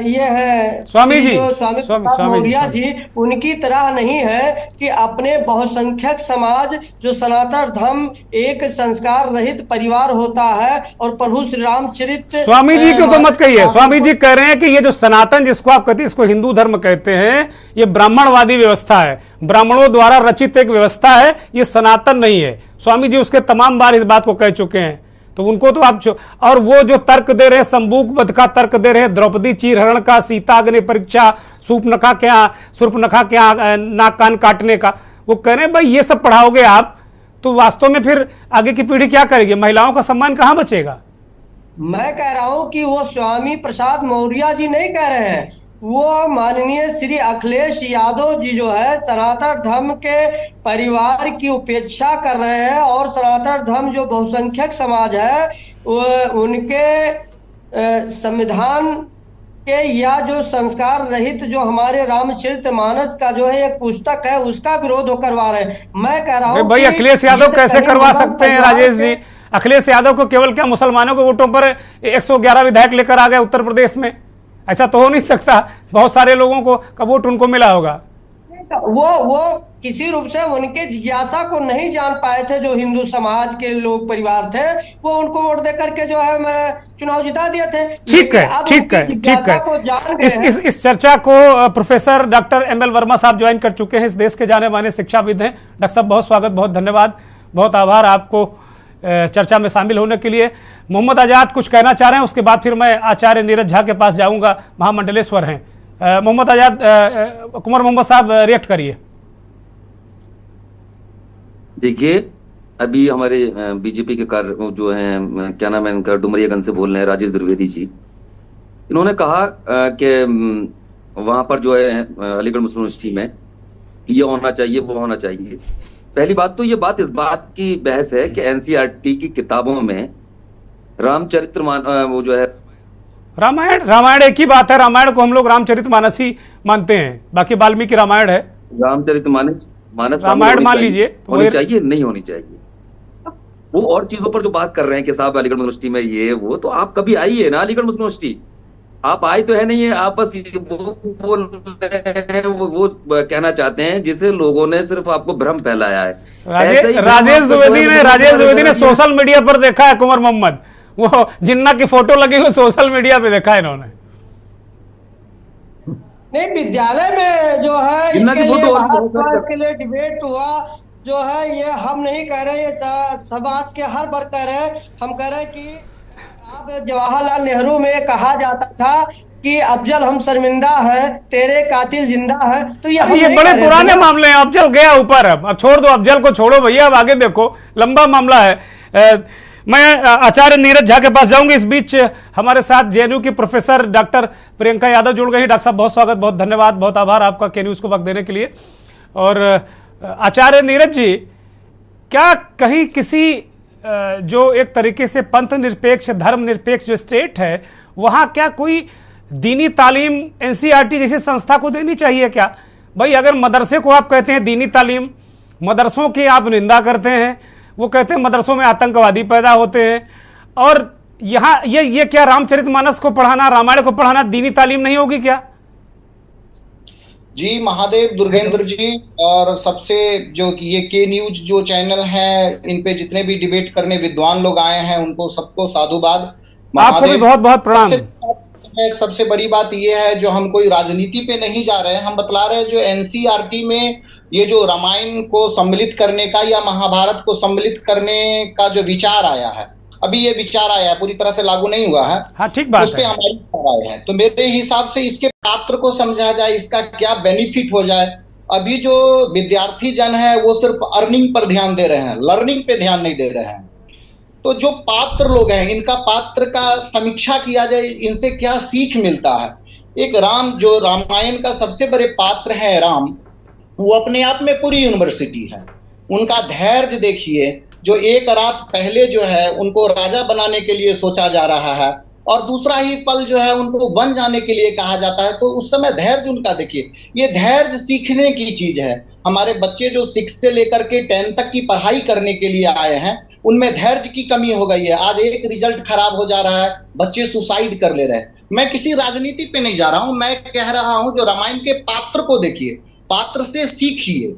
ये है स्वामी जी, स्वामी मौर्य जी, उनकी तरह नहीं है कि अपने बहुसंख्यक समाज, जो सनातन धर्म एक संस्कार रहित परिवार होता है, और प्रभु श्री रामचरित स्वामी जी को तो मत कहिए, स्वामी जी कह रहे हैं कि ये जो सनातन जिसको आप कहते हैं, इसको हिंदू धर्म कहते हैं, ये ब्राह्मणवादी व्यवस्था है, ब्राह्मणों द्वारा रचित एक व्यवस्था है, ये सनातन नहीं है। स्वामी जी उसके तमाम बार इस बात को कह चुके हैं, तो उनको तो आप और वो जो तर्क दे रहे, संबूक वध का तर्क दे रहे, द्रौपदी चीरहरण का, सीता अग्नि परीक्षा, सूर्पनखा के नाक कान काटने का, वो कह रहे हैं भाई ये सब पढ़ाओगे आप तो वास्तव में फिर आगे की पीढ़ी क्या करेगी? महिलाओं का सम्मान कहां बचेगा? मैं कह रहा हूं कि वो स्वामी प्रसाद मौर्य जी नहीं कह रहे हैं, वो माननीय श्री अखिलेश यादव जी जो है सनातन धर्म के परिवार की उपेक्षा कर रहे हैं, और सनातन धर्म जो बहुसंख्यक समाज है उनके संविधान के या जो संस्कार रहित जो हमारे रामचरितमानस का जो है एक पुस्तक है, उसका विरोध करवा रहे हैं। मैं कह रहा हूं भाई अखिलेश यादव कैसे करवा सकते हैं राजेश जी? अखिलेश यादव को केवल क्या मुसलमानों के वोटों पर 111 विधायक लेकर आ गए उत्तर प्रदेश में? ऐसा तो हो नहीं सकता, बहुत सारे लोगों को का वोट उनको मिला होगा। वो किसी रूप से उनके जिज्ञासा को नहीं जान पाए थे, जो हिंदू समाज के लोग परिवार थे, वो उनको वोट दे करके जो है मैं चुनाव जिता दिए थे। ठीक है, ठीक है, ठीक है। इस चर्चा को प्रोफेसर डॉक्टर एमएल वर्मा साहब ज्वाइन कर चुके हैं, इस देश के जाने माने शिक्षाविद हैं। डॉक्टर साहब बहुत स्वागत, बहुत धन्यवाद, बहुत आभार आपको चर्चा में शामिल होने के लिए। मोहम्मद आजाद कुछ कहना चाह रहे हैं, उसके बाद फिर मैं आचार्य नीरज झा के पास जाऊंगा, महामंडलेश्वर हैं। मोहम्मद आजाद, कुंवर मोहम्मद साहब रिएक्ट करिए। देखिए, अभी हमारे बीजेपी के कार्य जो हैं, क्या नाम है इनका, डुमरियागंज से बोल रहे हैं, राजेश द्विवेदी जी, इन्होंने कहा कि वहां पर जो है अलीगढ़ मुस्लिम यूनिवर्सिटी में ये होना चाहिए, वो होना चाहिए। पहली बात तो ये बात इस बात की बहस है कि एनसीईआरटी की किताबों में रामचरितमानस वो जो है रामायण एक ही बात है। रामायण को हम लोग रामचरितमानस ही मानते हैं, बाकी वाल्मीकि रामायण है। रामचरितमानस रामायण मान लीजिए, होनी चाहिए, नहीं होनी चाहिए। वो और चीजों पर जो बात कर रहे हैं कि साहब अलीगढ़ यूनिवर्सिटी में ये वो, तो आप कभी आइए ना अलीगढ़ मुस्लिम यूनिवर्सिटी, आप आए तो है नहीं है, आप बस वो कहना चाहते हैं जिसे लोगों ने सिर्फ आपको भ्रम फैलाया है। राजेश द्विवेदी ने सोशल मीडिया पर देखा है कुंवर मोहम्मद, वो जिन्ना की फोटो लगी हुई सोशल मीडिया पे देखा है इन्होंने। नहीं, विद्यालय में जो है इसके लिए डिबेट हुआ जो है, ये हम नहीं कह रहे, ये समाज के हर वर्ग कह रहे हैं। हम कह रहे हैं कि अब जवाहरलाल नेहरू में कहा जाता था कि अफजल हम शर्मिंदा हैं, तेरे कातिल जिंदा है, तो ये बड़े पुराने मामले हैं। अफजल गया ऊपर, अब छोड़ दो, अफजल को छोड़ो भैया, अब आगे देखो, लंबा मामला है। मैं आचार्य नीरज झा के पास जाऊंगी। इस बीच हमारे साथ जेएनयू की प्रोफेसर डॉक्टर प्रियंका यादव जुड़ गई। डॉक्टर साहब बहुत स्वागत, बहुत धन्यवाद, बहुत आभार आपका के न्यूज को वक्त देने के लिए। और आचार्य नीरज जी, क्या कहीं किसी जो एक तरीके से पंथ निरपेक्ष, धर्म निरपेक्ष जो स्टेट है, वहां क्या कोई दीनी तालीम एनसीईआरटी जैसी संस्था को देनी चाहिए क्या? भाई अगर मदरसे को आप कहते हैं दीनी तालीम, मदरसों की आप निंदा करते हैं, वो कहते हैं मदरसों में आतंकवादी पैदा होते हैं, और यहाँ ये क्या रामचरितमानस को पढ़ाना, रामायण को पढ़ाना दीनी तालीम नहीं होगी क्या? जी महादेव, दुर्गेंद्र जी, और सबसे जो ये के न्यूज जो चैनल है, इन पे जितने भी डिबेट करने विद्वान लोग आए हैं उनको सबको साधुवाद। आपको भी बहुत बहुत प्रणाम। सबसे बड़ी बात ये है, जो हम कोई राजनीति पे नहीं जा रहे हैं, हम बतला रहे हैं जो एनसीईआरटी में ये जो रामायण को सम्मिलित करने का या महाभारत को सम्मिलित करने का जो विचार आया है, अभी ये विचार आया है, पूरी तरह से लागू नहीं हुआ है। हाँ, ठीक बात उस पे हमारी राय है। तो मेरे हिसाब से इसके पात्र को समझा जाए, इसका क्या बेनिफिट हो जाए। अभी जो विद्यार्थी जन है वो सिर्फ अर्निंग पर ध्यान दे रहे हैं, लर्निंग पे ध्यान नहीं दे रहे हैं। तो जो पात्र लोग हैं, इनका पात्र का समीक्षा किया जाए, इनसे क्या सीख मिलता है। एक राम, जो रामायण का सबसे बड़े पात्र है राम, वो अपने आप में पूरी यूनिवर्सिटी है। उनका धैर्य देखिए, जो एक रात पहले जो है उनको राजा बनाने के लिए सोचा जा रहा है और दूसरा ही पल जो है उनको वन जाने के लिए कहा जाता है। तो उस समय धैर्य उनका देखिए, ये धैर्य सीखने की चीज है। हमारे बच्चे जो 6 से लेकर के 10 तक की पढ़ाई करने के लिए आए हैं, उनमें धैर्य की कमी हो गई है। आज एक रिजल्ट खराब हो जा रहा है, बच्चे सुसाइड कर ले रहे हैं। मैं किसी राजनीति पे नहीं जा रहा हूं, मैं कह रहा हूं जो रामायण के पात्र को देखिए, पात्र से सीखिए।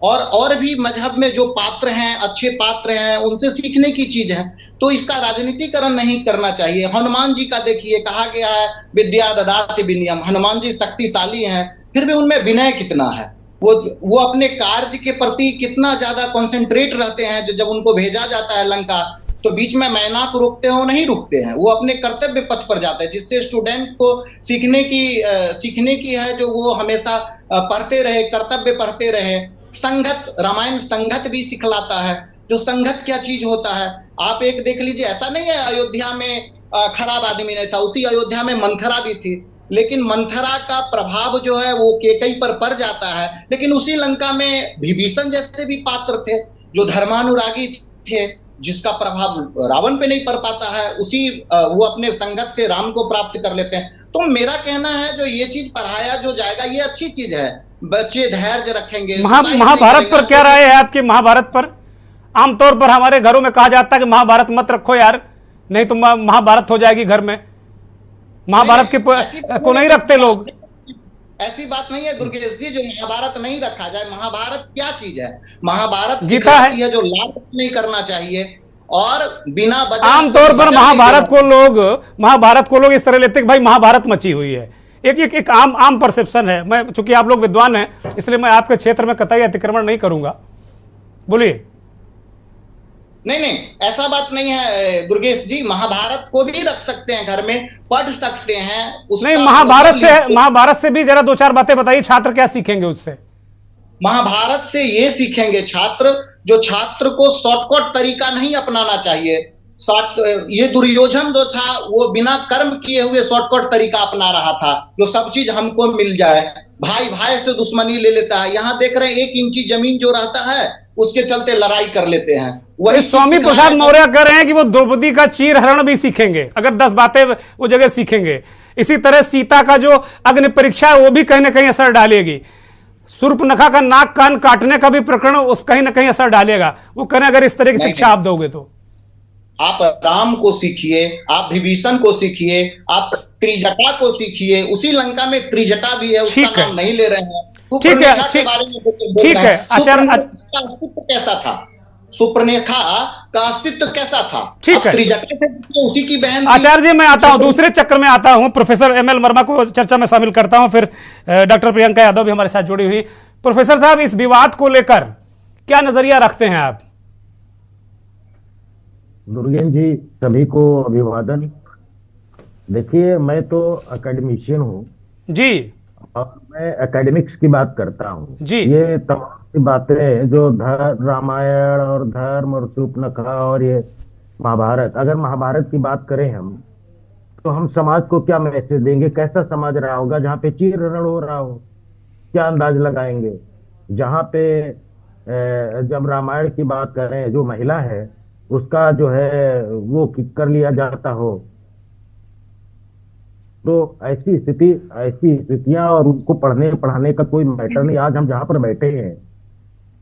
और भी मजहब में जो पात्र हैं, अच्छे पात्र हैं, उनसे सीखने की चीज है। तो इसका राजनीतिकरण नहीं करना चाहिए। हनुमान जी का देखिए, कहा गया है विद्या ददाति विनयम, हनुमान जी शक्तिशाली हैं, फिर भी उनमें विनय कितना है। वो अपने कार्य के प्रति कितना ज्यादा कॉन्सेंट्रेट रहते हैं। जो जब उनको भेजा जाता है लंका, तो बीच में मैना को रोकते हो नहीं रुकते हैं, वो अपने कर्तव्य पथ पर जाते हैं। जिससे स्टूडेंट को सीखने की है, जो वो हमेशा पढ़ते रहे, कर्तव्य पढ़ते रहे। संगत, रामायण संगत भी सिखलाता है, जो संगत क्या चीज होता है। आप एक देख लीजिए, ऐसा नहीं है अयोध्या में खराब आदमी नहीं था, उसी अयोध्या में मंथरा भी थी, लेकिन मंथरा का प्रभाव जो है वो केकई पर पड़ जाता है। लेकिन उसी लंका में विभीषण जैसे भी पात्र थे, जो धर्मानुरागी थे, जिसका प्रभाव रावण पे नहीं पड़ पाता है। वो अपने संगत से राम को प्राप्त कर लेते हैं। तो मेरा कहना है, जो ये चीज पढ़ाया जो जाएगा, ये अच्छी चीज है। बच्चे धैर्य रखेंगे। महाभारत पर क्या राय है आपकी? महाभारत पर आमतौर पर हमारे घरों में कहा जाता है कि महाभारत मत रखो यार, नहीं तो महाभारत हो जाएगी घर में। महाभारत के को नहीं रखते लोग। ऐसी बात नहीं है दुर्गेश जी, जो महाभारत नहीं रखा जाए। महाभारत क्या चीज है? महाभारत गीता है जो लाभ नहीं करना चाहिए और बिना वजह। आमतौर पर महाभारत को लोग इस तरह लेते कि भाई महाभारत मची हुई है। एक आम परसेप्शन है। मैं, चूंकि आप लोग विद्वान हैं, इसलिए मैं आपके क्षेत्र में कतई अतिक्रमण नहीं करूंगा। बोलिए। नहीं, ऐसा बात नहीं है दुर्गेश जी। महाभारत को भी रख सकते हैं घर में, पढ़ सकते हैं। नहीं, महाभारत से भी जरा 2-4 बातें बताइए, छात्र क्या सीखेंगे उससे? महाभारत से ये सीखेंगे छात्र, जो छात्र को शॉर्टकट तरीका नहीं अपनाना चाहिए। ये दुर्योधन जो था, वो बिना कर्म किए हुए शॉर्टकट तरीका अपना रहा था, जो सब चीज हमको मिल जाए। भाई भाई से दुश्मनी ले लेता है। यहाँ देख रहे हैं 1 इंची जमीन जो रहता है, उसके चलते लड़ाई कर लेते हैं। वही स्वामी प्रसाद मौर्य कह रहे हैं कि वो द्रौपदी का चीर हरण भी सीखेंगे, अगर 10 बातें वो जगह सीखेंगे। इसी तरह सीता का जो अग्नि परीक्षा है, वो भी कहीं ना कहीं असर डालेगी। शूर्पणखा का नाक कान काटने का भी प्रकरण उस कहीं ना कहीं असर डालेगा। वो करें, अगर इस तरह की शिक्षा आप दोगे तो। आप राम को सीखिए, आप विभीषण को सीखिए, आप त्रिजटा को सीखिए। उसी लंका में त्रिजटा भी है, उसका नाम नहीं ले रहे हैं। ठीक है। अस्तित्व कैसा था? सुपर्णरेखा का अस्तित्व कैसा था? ठीक है, त्रिजटा से उसी की बहन। आचार्य जी, मैं आता हूं, दूसरे चक्र में आता हूं। प्रोफेसर ML वर्मा को चर्चा में शामिल करता हूं, फिर डॉक्टर प्रियंका यादव भी हमारे साथ जुड़ी हुई। प्रोफेसर साहब, इस विवाद को लेकर क्या नजरिया रखते हैं आप? दुर्गेन जी, सभी को अभिवादन। देखिए, मैं तो एकेडमिशियन हूँ जी, और मैं एकेडमिक्स की बात करता हूँ जी। ये तमाम बातें जो रामायण और धर्म और शूर्पणखा और ये महाभारत, अगर महाभारत की बात करें हम, तो हम समाज को क्या मैसेज देंगे? कैसा समाज रहा होगा जहाँ पे चीर हरण हो रहा हो? क्या अंदाज लगाएंगे? जहाँ पे जब रामायण की बात करें, जो महिला है उसका जो है वो कर लिया जाता हो, तो ऐसी स्थितियां और उनको पढ़ाने का कोई मैटर नहीं। आज हम जहां पर बैठे हैं,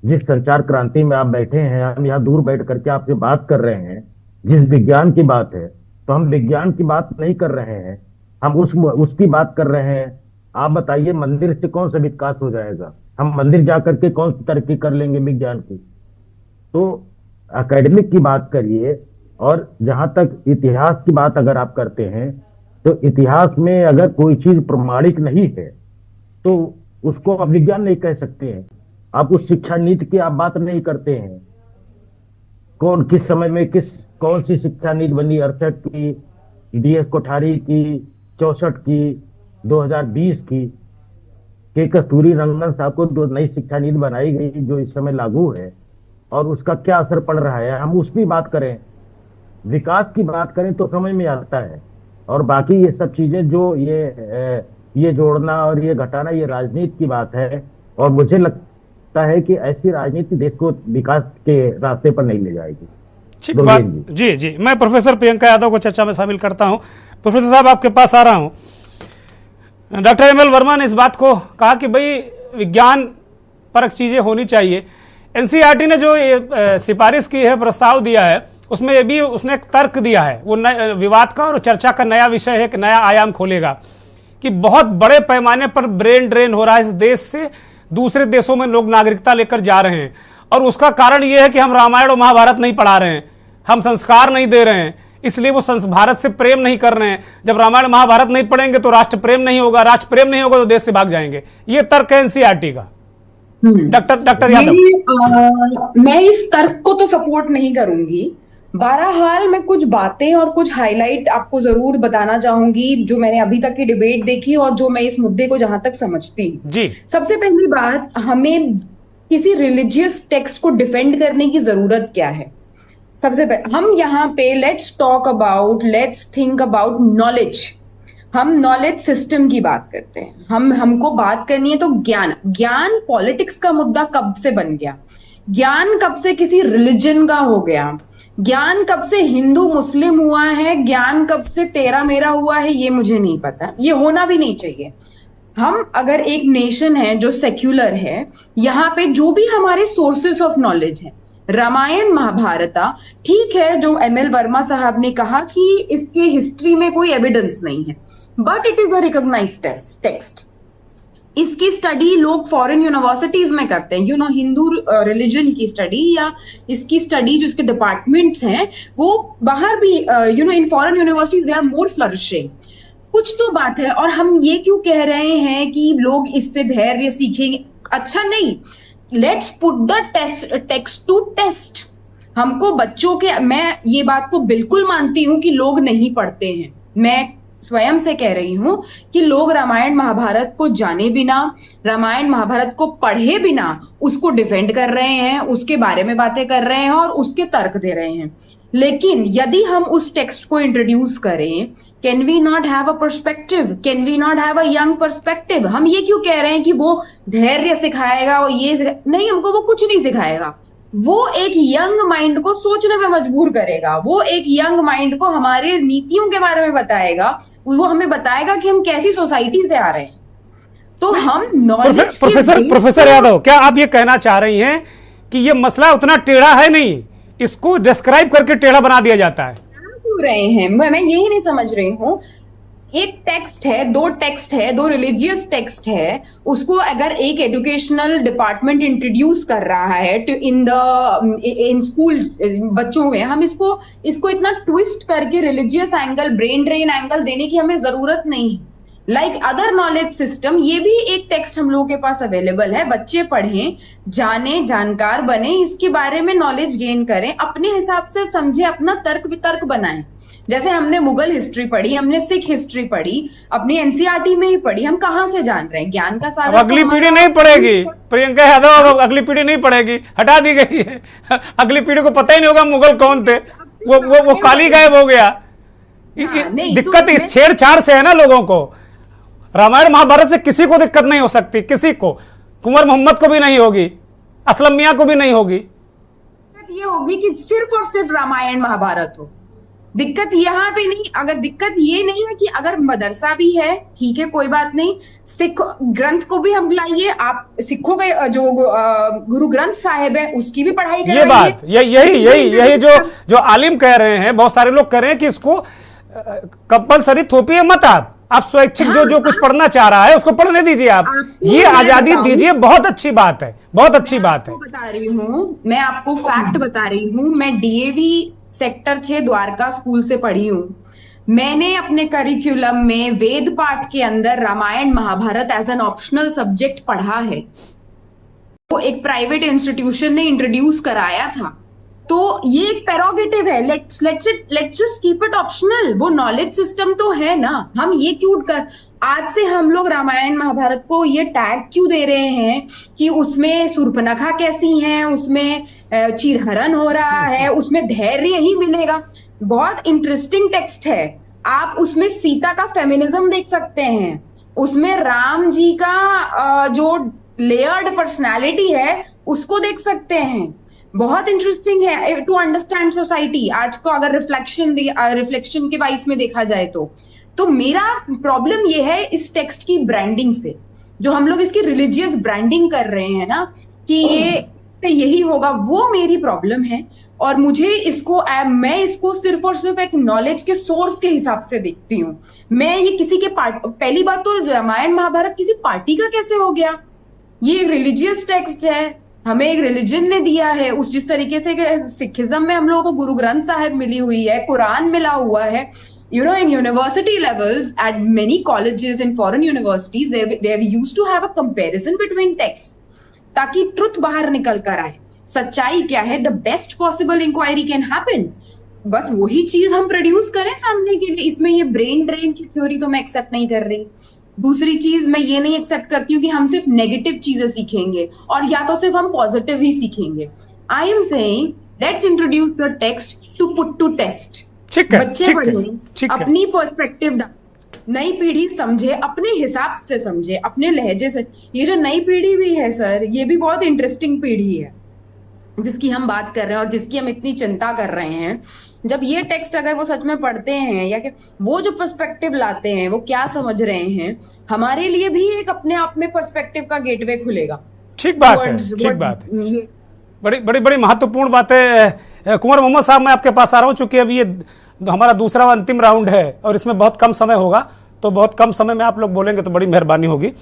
जिस संचार क्रांति में आप बैठे हैं, हम यहाँ दूर बैठ करके आपसे बात कर रहे हैं, जिस विज्ञान की बात है, तो हम विज्ञान की बात नहीं कर रहे हैं, हम उसकी बात कर रहे हैं आप बताइए, मंदिर से कौन सा विकास हो जाएगा? हम मंदिर जाकर के कौन सी तरक्की कर लेंगे विज्ञान की? तो एकेडमिक की बात करिए। और जहां तक इतिहास की बात अगर आप करते हैं, तो इतिहास में अगर कोई चीज प्रमाणिक नहीं है तो उसको आप विज्ञान नहीं कह सकते हैं। आप उस शिक्षा नीति की आप बात नहीं करते हैं। कौन किस समय में कौन सी शिक्षा नीति बनी? 68 की, DS कोठारी की, 64 की, 2020 की, के कस्तूरी रंगन साहब को 2 नई शिक्षा नीति बनाई गई जो इस समय लागू है, और उसका क्या असर पड़ रहा है हम उस पर बात करें। विकास की बात करें तो समझ में आता है। और बाकी ये सब चीजें जो ये जोड़ना और ये घटाना, ये राजनीति की बात है। और मुझे लगता है कि ऐसी राजनीति देश को विकास के रास्ते पर नहीं ले जाएगी। ठीक बात। जी जी, मैं प्रोफेसर प्रियंका यादव को चर्चा में शामिल करता हूं। प्रोफेसर साहब, आपके पास आ रहा हूं। डॉक्टर ML वर्मा ने इस बात को कहा कि भाई विज्ञान परक चीजें होनी चाहिए। NCERT ने जो सिफारिश की है, प्रस्ताव दिया है, उसमें ये भी उसने एक तर्क दिया है, वो विवाद का और चर्चा का नया विषय है, एक नया आयाम खोलेगा कि बहुत बड़े पैमाने पर ब्रेन ड्रेन हो रहा है इस देश से, दूसरे देशों में लोग नागरिकता लेकर जा रहे हैं। और उसका कारण यह है कि हम रामायण और महाभारत नहीं पढ़ा रहे हैं, हम संस्कार नहीं दे रहे हैं, इसलिए वो भारत से प्रेम नहीं कर रहे हैं। जब रामायण महाभारत नहीं पढ़ेंगे तो राष्ट्र प्रेम नहीं होगा, राष्ट्र प्रेम नहीं होगा तो देश से भाग जाएंगे। ये तर्क है NCERT का। डॉक्टर यादव, मैं इस तर्क को तो सपोर्ट नहीं करूंगी। बहरहाल मैं कुछ बातें और कुछ हाईलाइट आपको जरूर बताना चाहूंगी जो मैंने अभी तक की डिबेट देखी और जो मैं इस मुद्दे को जहां तक समझती हूँ। जी, सबसे पहली बात, हमें किसी रिलीजियस टेक्स्ट को डिफेंड करने की जरूरत क्या है? सबसे पहले हम यहाँ पे लेट्स थिंक अबाउट नॉलेज। हम नॉलेज सिस्टम की बात करते हैं। हमको बात करनी है तो ज्ञान पॉलिटिक्स का मुद्दा कब से बन गया? ज्ञान कब से किसी रिलीजन का हो गया? ज्ञान कब से हिंदू मुस्लिम हुआ है? ज्ञान कब से तेरा मेरा हुआ है? ये मुझे नहीं पता, ये होना भी नहीं चाहिए। हम अगर एक नेशन है जो सेक्युलर है, यहाँ पे जो भी हमारे सोर्सेस ऑफ नॉलेज है, रामायण महाभारता, ठीक है, जो ML वर्मा साहब ने कहा कि इसके हिस्ट्री में कोई एविडेंस नहीं है, but it is a recognised text. इसकी स्टडी लोग फॉरेन यूनिवर्सिटीज में करते हैं, हिंदू रिलीजन की स्टडी या इसकी स्टडी जो इसके डिपार्टमेंट्स हैं वो बाहर भी in foreign universities they are more flourishing. कुछ तो बात है। और हम ये क्यों कह रहे हैं कि लोग इससे धैर्य सीखेंगे? अच्छा नहीं, let's put the text to test. हमको बच्चों के, मैं ये बात को बिल्कुल मानती हूं कि लोग नहीं पढ़ते हैं। मैं स्वयं से कह रही हूं कि लोग रामायण महाभारत को जाने बिना, रामायण महाभारत को पढ़े बिना उसको डिफेंड कर रहे हैं, उसके बारे में बातें कर रहे हैं और उसके तर्क दे रहे हैं। लेकिन यदि हम उस टेक्स्ट को इंट्रोड्यूस करें, can we not have a perspective? Can we not have a young perspective? हम ये क्यों कह रहे हैं कि वो धैर्य सिखाएगा और ये नहीं, हमको वो कुछ नहीं सिखाएगा। वो एक यंग माइंड को सोचने पे मजबूर करेगा, वो एक यंग माइंड को हमारे नीतियों के बारे में बताएगा, वो हमें बताएगा कि हम कैसी सोसाइटी से आ रहे हैं। तो हम नॉलेज प्रोफेसर यादव, क्या आप ये कहना चाह रही हैं कि ये मसला उतना टेढ़ा है नहीं, इसको डिस्क्राइब करके टेढ़ा बना दिया जाता है? क्यों रहे हैं, मैं यही नहीं समझ रही हूँ। एक टेक्स्ट है, दो रिलीजियस टेक्स्ट है, उसको अगर एक एजुकेशनल डिपार्टमेंट इंट्रोड्यूस कर रहा है इन स्कूल बच्चों में, हम इसको इतना ट्विस्ट करके religious angle, brain drain angle देने की हमें जरूरत नहीं है। लाइक अदर नॉलेज सिस्टम, ये भी एक टेक्स्ट हम लोगों के पास अवेलेबल है। बच्चे पढ़ें, जाने, जानकार बने, इसके बारे में नॉलेज गेन करें, अपने हिसाब से समझे, अपना तर्क वितर्क बनाएं। जैसे हमने मुगल हिस्ट्री पढ़ी, हमने सिख हिस्ट्री पढ़ी, अपनी NCERT में ही पढ़ी, हम कहाँ से जान रहे हैं? ज्ञान का सागर अगली पीढ़ी नहीं पढ़ेगी। प्रियंका यादव, अब अगली पीढ़ी नहीं पढ़ेगी, हटा दी गई है। अगली पीढ़ी को पता ही नहीं होगा मुगल कौन थे, वो काली गायब हो गया। दिक्कत इस छेड़छाड़ से है ना लोगों को। रामायण महाभारत से किसी को दिक्कत नहीं हो सकती, किसी को, कुंवर मोहम्मद को भी नहीं होगी, असलम मियां को भी नहीं होगी। ये होगी कि सिर्फ और सिर्फ रामायण महाभारत हो। दिक्कत यहाँ पे नहीं, अगर दिक्कत ये नहीं है कि अगर मदरसा भी है, ठीक है, कोई बात नहीं, सिख ग्रंथ को भी हम लाइए, आप सिखों के जो गुरु ग्रंथ साहिब है उसकी भी पढ़ाई कराइए। ये बात यही जो आलिम कह रहे हैं, बहुत सारे लोग कह रहे हैं कि इसको कंपलसरी थोपिए मत, आप आप स्वैच्छिक जो कुछ पढ़ना चाह रहा है उसको पढ़ने दीजिए, आप ये आजादी दीजिए, बहुत अच्छी बात है, बहुत अच्छी बात है। बता रही हूँ, मैं आपको फैक्ट बता रही हूँ। मैं डीएवी सेक्टर 6 द्वारका स्कूल से पढ़ी हूँ। मैंने अपने करिकुलम में वेद पाठ के अंदर Ramayana Mahabharata as an optional subject पढ़ा है। वो एक प्राइवेट इंस्टीट्यूशन ने इंट्रोड्यूस कराया था, तो ये एक प्रेरोगेटिव है। Let's just keep it optional. वो नॉलेज सिस्टम तो है ना, हम ये क्यों कर, आज से हम लोग रामायण महाभारत को ये टैग क्यों दे रहे हैं कि उसमें शूर्पणखा कैसी है, उसमें चीरहरण हो रहा है, उसमें धैर्य ही मिलेगा। बहुत इंटरेस्टिंग टेक्स्ट है। आप उसमें सीता का फेमिनिज्म देख सकते हैं, उसमें राम जी का जो लेयर्ड पर्सनालिटी है उसको देख सकते हैं। बहुत इंटरेस्टिंग है टू अंडरस्टैंड सोसाइटी। आज को अगर रिफ्लेक्शन के वाइज में देखा जाए तो मेरा प्रॉब्लम ये है इस टेक्स्ट की ब्रांडिंग से, जो हम लोग इसकी रिलीजियस ब्रांडिंग कर रहे हैं ना कि ये यही होगा, वो मेरी प्रॉब्लम है। और मुझे इसको मैं इसको सिर्फ और सिर्फ एक नॉलेज के सोर्स के हिसाब से देखती हूँ। मैं ये किसी के पहली बात तो रामायण महाभारत किसी पार्टी का कैसे हो गया? ये एक रिलीजियस टेक्स्ट है, हमें एक रिलीजन ने दिया है। उस जिस तरीके से सिखिज्म में हम लोगों को गुरु ग्रंथ साहिब मिली हुई है, कुरान मिला हुआ है। You know, in university levels, at many colleges and foreign universities, they used to have a comparison between texts, ताकि ट्रुथ बाहर निकल कर आए। सच्चाई क्या है? The best possible inquiry can happen। बस वही चीज हम प्रोड्यूस करें सामने के लिए। इसमें ये ब्रेन ड्रेन की थ्योरी तो मैं एक्सेप्ट नहीं कर रही। दूसरी चीज मैं ये नहीं एक्सेप्ट करती हूँ कि हम सिर्फ नेगेटिव चीजें सीखेंगे और या तो सिर्फ हम पॉजिटिव ही सीखेंगे। I am saying let's introduce the text to put to test. बच्चे पढ़ें, अपनी पर्सपेक्टिव, नई पीढ़ी समझे, अपने हिसाब से समझे, अपने लहजे से। ये जो नई पीढ़ी भी है सर, ये भी बहुत इंटरेस्टिंग पीढ़ी है जिसकी हम बात कर रहे हैं और जिसकी हम इतनी चिंता कर रहे हैं। जब ये टेक्स्ट अगर वो सच में पढ़ते हैं या कि वो जो पर्सपेक्टिव लाते हैं वो क्या समझ रहे हैं, हमारे लिए भी एक अपने आप में पर्सपेक्टिव का गेटवे खुलेगा। ठीक बात है, ठीक बात है। बड़ी बड़ी बड़ी महत्वपूर्ण बातें। कुंवर मोहम्मद साहब, मैं आपके पास आ रहा हूँ, चूंकि अभी ये हमारा दूसरा अंतिम राउंड है और इसमें बहुत कम समय होगा, तो बहुत कम समय में आप लोग बोलेंगे तो बड़ी मेहरबानी होगी।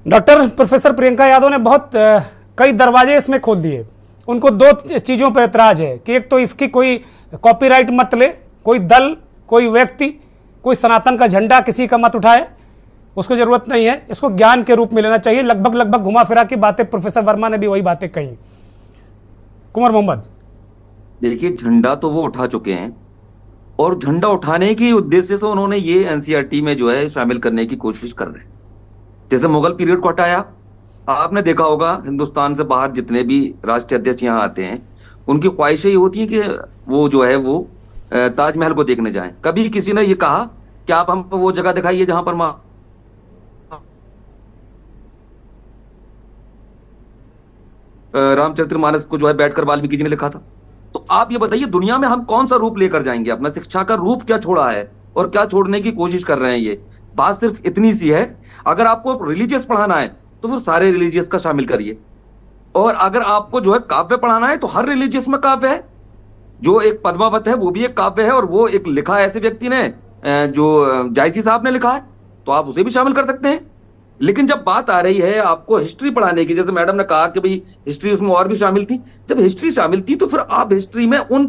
डॉक्टर प्रोफेसर प्रियंका यादव ने बहुत कई दरवाजे इसमें खोल दिए। उनको दो चीज़ों पर एतराज है कि एक तो इसकी कोई कॉपीराइट मत ले, कोई दल, कोई व्यक्ति, कोई सनातन का झंडा किसी का मत उठाए, उसको जरूरत नहीं है, इसको ज्ञान के रूप में लेना चाहिए। लगभग घुमा फिरा की बातें प्रोफेसर वर्मा ने भी वही बातें कही। कुंवर मोहम्मद, देखिए, झंडा तो वो उठा चुके हैं और झंडा उठाने के उद्देश्य से उन्होंने ये एनसीईआरटी में जो है शामिल करने की कोशिश कर रहे हैं। जैसे मुगल पीरियड को हटाया, आपने देखा होगा हिंदुस्तान से बाहर जितने भी राष्ट्रीय अध्यक्ष यहाँ आते हैं, उनकी ख्वाहिशें ये होती है कि वो जो है वो ताजमहल को देखने जाएं। कभी किसी ने ये कहा कि आप हमको वो जगह दिखाइए जहां पर रामचरितमानस को जो है बैठकर वाल्मीकि जी ने लिखा था। तो आप ये बताइए, दुनिया में हम कौन सा रूप लेकर जाएंगे? अपना शिक्षा का रूप क्या छोड़ा है और क्या छोड़ने की कोशिश कर रहे हैं? ये बात सिर्फ इतनी सी है। अगर आपको रिलीजियस पढ़ाना है तो फिर सारे रिलीजियस का शामिल करिए, और अगर आपको जो है काव्य पढ़ाना है तो हर रिलीजियस में काव्य है। जो एक पद्मावत है वो भी एक काव्य है, और वो एक लिखा है ऐसे व्यक्ति ने जो जायसी साहब ने लिखा है, तो आप उसे भी शामिल कर सकते हैं। लेकिन जब बात आ रही है आपको हिस्ट्री पढ़ाने की, जैसे मैडम ने कहा कि भाई हिस्ट्री उसमें और भी शामिल थी, जब हिस्ट्री शामिल थी तो फिर आप हिस्ट्री में उन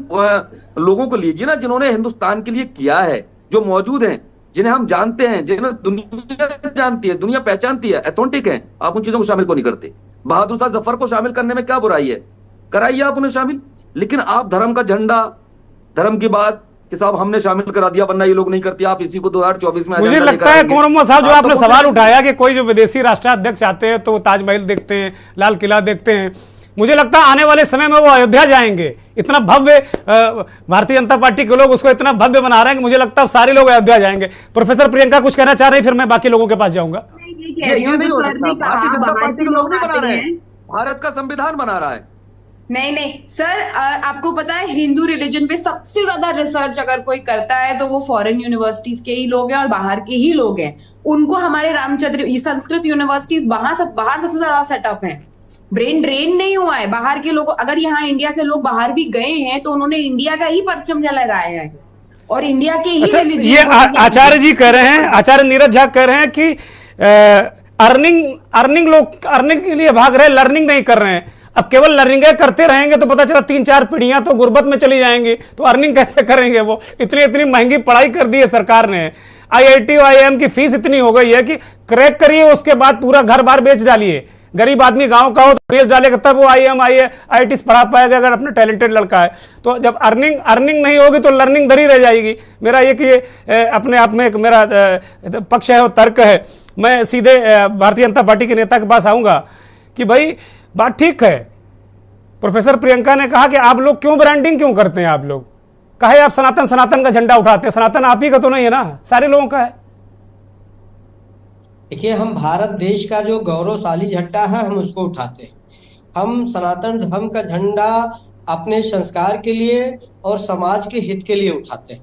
लोगों को लीजिए ना जिन्होंने हिंदुस्तान के लिए किया है, जो मौजूद हैं, जिन्हें हम जानते हैं, जिन्हें दुनिया जानती है, दुनिया पहचानती है, ऑथेंटिक है। आप उन चीजों को शामिल क्यों नहीं करते? बहादुर शाह जफर को शामिल करने में क्या बुराई है? कराइए आप उन्हें शामिल। लेकिन आप धर्म का झंडा, धर्म की बात कि साहब हमने शामिल करा दिया वरना ये लोग नहीं करते, आप इसी को 2024 में। मुझे लगता है कुंवर मोहम्मद साहब, जो आपने सवाल उठाया कि कोई जो विदेशी राष्ट्राध्यक्ष आते हैं तो वो ताजमहल देखते हैं, लाल किला देखते हैं, मुझे लगता है आने वाले समय में वो अयोध्या जाएंगे। इतना भव्य भारतीय जनता पार्टी के लोग उसको इतना भव्य बना रहे हैं कि मुझे लगता है सारे लोग अयोध्या जाएंगे। प्रोफेसर प्रियंका कुछ कहना चाह रहे हैं, फिर मैं बाकी लोगों के पास जाऊंगा। भारत का संविधान बना रहा है। नहीं सर, आपको पता है हिंदू रिलीजन पे सबसे ज्यादा रिसर्च अगर कोई करता है तो वो फॉरेन यूनिवर्सिटीज के ही लोग हैं और बाहर के ही लोग हैं। उनको हमारे रामचंद्र, संस्कृत यूनिवर्सिटीज बाहर सबसे ज्यादा सेटअप है। ब्रेन ड्रेन नहीं हुआ है। बाहर के लोग, अगर यहाँ इंडिया से लोग बाहर भी गए हैं तो उन्होंने इंडिया का ही परचम लहराया है। और इंडिया के ही अच्छा, ये आचार्य जी कह रहे हैं, आचार्य नीरज झा कह रहे हैं कि अर्निंग लोग अर्निंग के लिए भाग रहे, लर्निंग नहीं कर रहे हैं। अब केवल लर्निंग करते रहेंगे तो पता चला 3-4 पीढ़ियां तो गुर्बत में चली जाएंगी, तो अर्निंग कैसे करेंगे वो? इतनी महंगी पढ़ाई कर दी है सरकार ने, IIT और IIM की फीस इतनी हो गई है कि क्रैक करिए, उसके बाद पूरा घर बार बेच डालिए। गरीब आदमी गांव का हो तो बेच डालेगा, तब वो IIM IIT पढ़ा पाएगा अगर अपने टैलेंटेड लड़का है। तो जब अर्निंग नहीं होगी तो लर्निंग धरी रह जाएगी। मेरा ये अपने आप में एक मेरा पक्ष है और तर्क है। मैं सीधे भारतीय जनता पार्टी के नेता के पास आऊंगा कि भाई बात ठीक है, प्रोफेसर प्रियंका ने कहा कि आप लोग क्यों ब्रांडिंग क्यों करते हैं, आप लोग कहे आप सनातन का झंडा उठाते हैं, सनातन आप ही का तो नहीं है ना, सारे लोगों का है। देखिए, हम भारत देश का जो गौरवशाली झंडा है हम उसको उठाते हैं। हम सनातन धर्म का झंडा अपने संस्कार के लिए और समाज के हित के लिए उठाते हैं।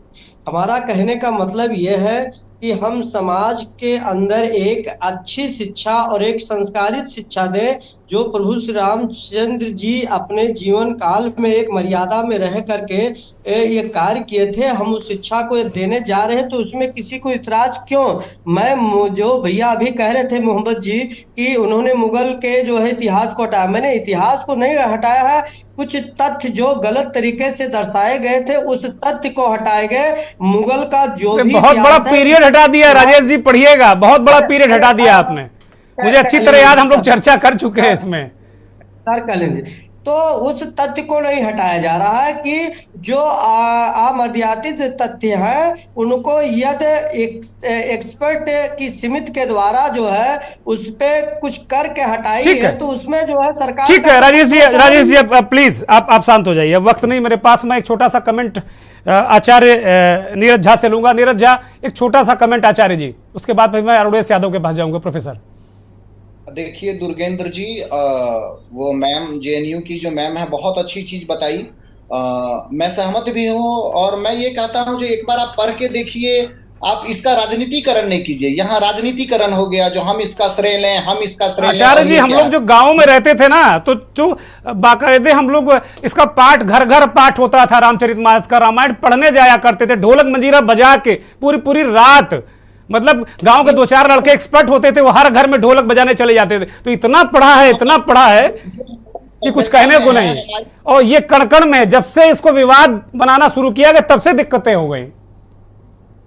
हमारा कहने का मतलब यह है कि हम समाज के अंदर एक अच्छी शिक्षा और एक संस्कारित शिक्षा दें, जो प्रभु श्री रामचंद्र जी अपने जीवन काल में एक मर्यादा में रह करके ये कार्य किए थे। हम उस शिक्षा को देने जा रहे हैं तो उसमें किसी को इतराज क्यों? मैं जो भैया अभी कह रहे थे मोहम्मद जी कि उन्होंने मुगल के जो है इतिहास को हटाया, मैंने इतिहास को नहीं हटाया है, कुछ तथ्य जो गलत तरीके से दर्शाए गए थे उस तथ्य को हटाए गए। मुगल का जो भी बहुत बड़ा पीरियड हटा दिया राजेश जी, पढ़िएगा, बहुत बड़ा पीरियड हटा दिया आपने, मुझे अच्छी तरह याद, हम लोग चर्चा कर चुके हैं इसमें। तो उस तथ्य को नहीं हटाया जा रहा है कि जो अमर्यादित तथ्य हैं उनको यदि एक्सपर्ट की समिति के द्वारा जो है उस पे कुछ करके हटाई है तो उसमें जो है सरकार। ठीक है राजेश जी प्लीज आप शांत हो जाइए, वक्त नहीं मेरे पास। मैं एक छोटा सा कमेंट आचार्य नीरज झा से लूंगा। नीरज झा, एक छोटा सा कमेंट आचार्य जी, उसके बाद मैं अरुणेश यादव के पास जाऊंगा। प्रोफेसर देखिए दुर्गेंद्र जी, वो मैम JNU की जो मैम है बहुत अच्छी चीज बताई, मैं सहमत भी हूँ। और मैं ये कहता हूँ जो एक बार आप पढ़ के देखिए, आप इसका राजनीतिकरण नहीं कीजिए। यहाँ राजनीतिकरण हो गया, जो हम इसका श्रेय लें, हम इसका श्रेय लें। आचार्य जी, हम लोग जो गांव में रहते थे ना, तो जो बाकायदे हम लोग इसका पाठ घर घर पाठ होता था, रामचरितमानस का, रामायण पढ़ने जाया करते थे, ढोलक मंजीरा बजा के पूरी रात। मतलब गांव के 2-4 लड़के एक्सपर्ट होते थे, वो हर घर में ढोलक बजाने चले जाते थे। तो इतना पढ़ा है कि कुछ कहने को नहीं। और ये कण में जब से इसको विवाद बनाना शुरू किया गया तब से दिक्कतें हो गई।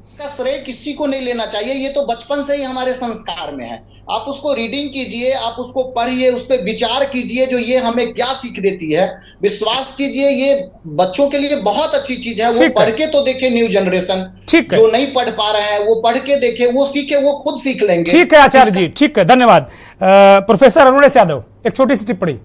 इसका श्रेय किसी को नहीं लेना चाहिए, ये तो बचपन से ही हमारे संस्कार में है। आप उसको रीडिंग कीजिए, आप उसको पढ़िए, उस पर विचार कीजिए, जो ये हमें क्या सीख देती है, विश्वास कीजिए, ये बच्चों के लिए बहुत अच्छी चीज है। वो पढ़ के तो देखे, न्यू जनरेशन जो नहीं पढ़ पा रहे हैं वो पढ़ के देखे, वो सीखे, वो खुद सीख लेंगे। ठीक है आचार्य जी, ठीक है, धन्यवाद। प्रोफेसर अरुणेश यादव, एक छोटी सी टिप्पणी।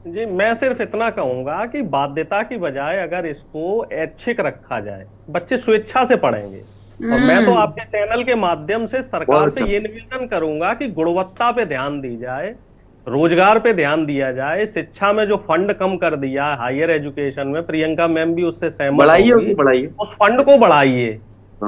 जी, मैं सिर्फ इतना कहूंगा कि बाध्यता की बजाय अगर इसको ऐच्छिक रखा जाए, बच्चे स्वेच्छा से पढ़ेंगे। और मैं तो आपके चैनल के माध्यम से सरकार से ये निवेदन करूंगा कि गुणवत्ता पे ध्यान दी जाए, रोजगार पे ध्यान दिया जाए। शिक्षा में जो फंड कम कर दिया है हायर एजुकेशन में, प्रियंका मैम भी उससे सहमत होगी, उस फंड को बढ़ाइए,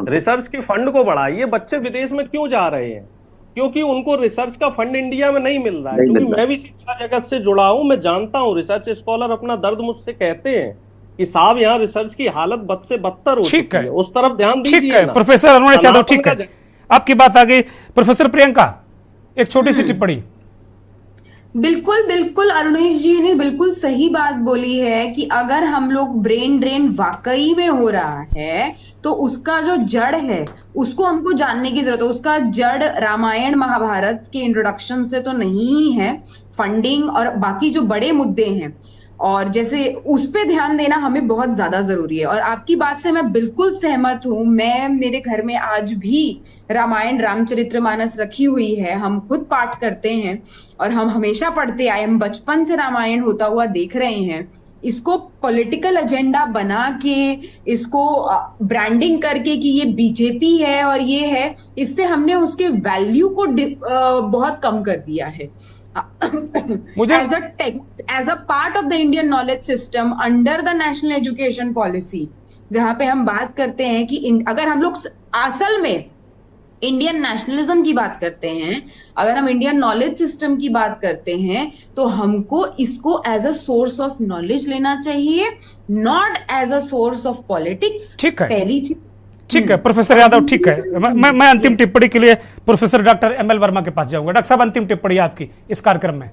रिसर्च के फंड को बढ़ाइए। बच्चे विदेश में क्यों जा रहे हैं? क्योंकि उनको रिसर्च का फंड इंडिया में नहीं मिल रहा है। क्योंकि मैं भी शिक्षा जगत से जुड़ा हूं, मैं जानता हूं, रिसर्च स्कॉलर अपना दर्द मुझसे कहते हैं कि साहब यहाँ रिसर्च की हालत बद से बदतर हो चुकी है, उस तरफ ध्यान दीजिए। ठीक है प्रोफेसर अरुणेश यादव, ठीक है, आपकी बात आ गई। प्रोफेसर प्रियंका, एक छोटी सी टिप्पणी। बिल्कुल अरुणेश जी ने बिल्कुल सही बात बोली है कि अगर हम लोग ब्रेन ड्रेन वाकई में हो रहा है तो उसका जो जड़ है उसको हमको जानने की जरूरत है। उसका जड़ रामायण महाभारत के इंट्रोडक्शन से तो नहीं है, फंडिंग और बाकी जो बड़े मुद्दे हैं, और जैसे उस पे ध्यान देना हमें बहुत ज्यादा जरूरी है। और आपकी बात से मैं बिल्कुल सहमत हूँ। मेरे घर में आज भी रामायण रामचरितमानस रखी हुई है, हम खुद पाठ करते हैं और हम हमेशा पढ़ते आए, हम बचपन से रामायण होता हुआ देख रहे हैं। इसको पॉलिटिकल एजेंडा बना के, इसको ब्रांडिंग करके कि ये बीजेपी है और ये है, इससे हमने उसके वैल्यू को बहुत कम कर दिया है। As a part of the Indian knowledge system under the national education policy, जहां पे हम बात करते हैं कि अगर हम लोग असल में इंडियन नेशनलिज्म की बात करते हैं, अगर हम इंडियन नॉलेज सिस्टम की बात करते हैं, तो हमको इसको as a source of knowledge लेना चाहिए, not as a source of politics. ठीक है, पहली चीज। ठीक है प्रोफेसर यादव, ठीक है। मैं अंतिम टिप्पणी के लिए प्रोफेसर डॉक्टर ML वर्मा के पास जाऊंगा। डॉक्टर साहब, अंतिम टिप्पणी आपकी इस कार्यक्रम में।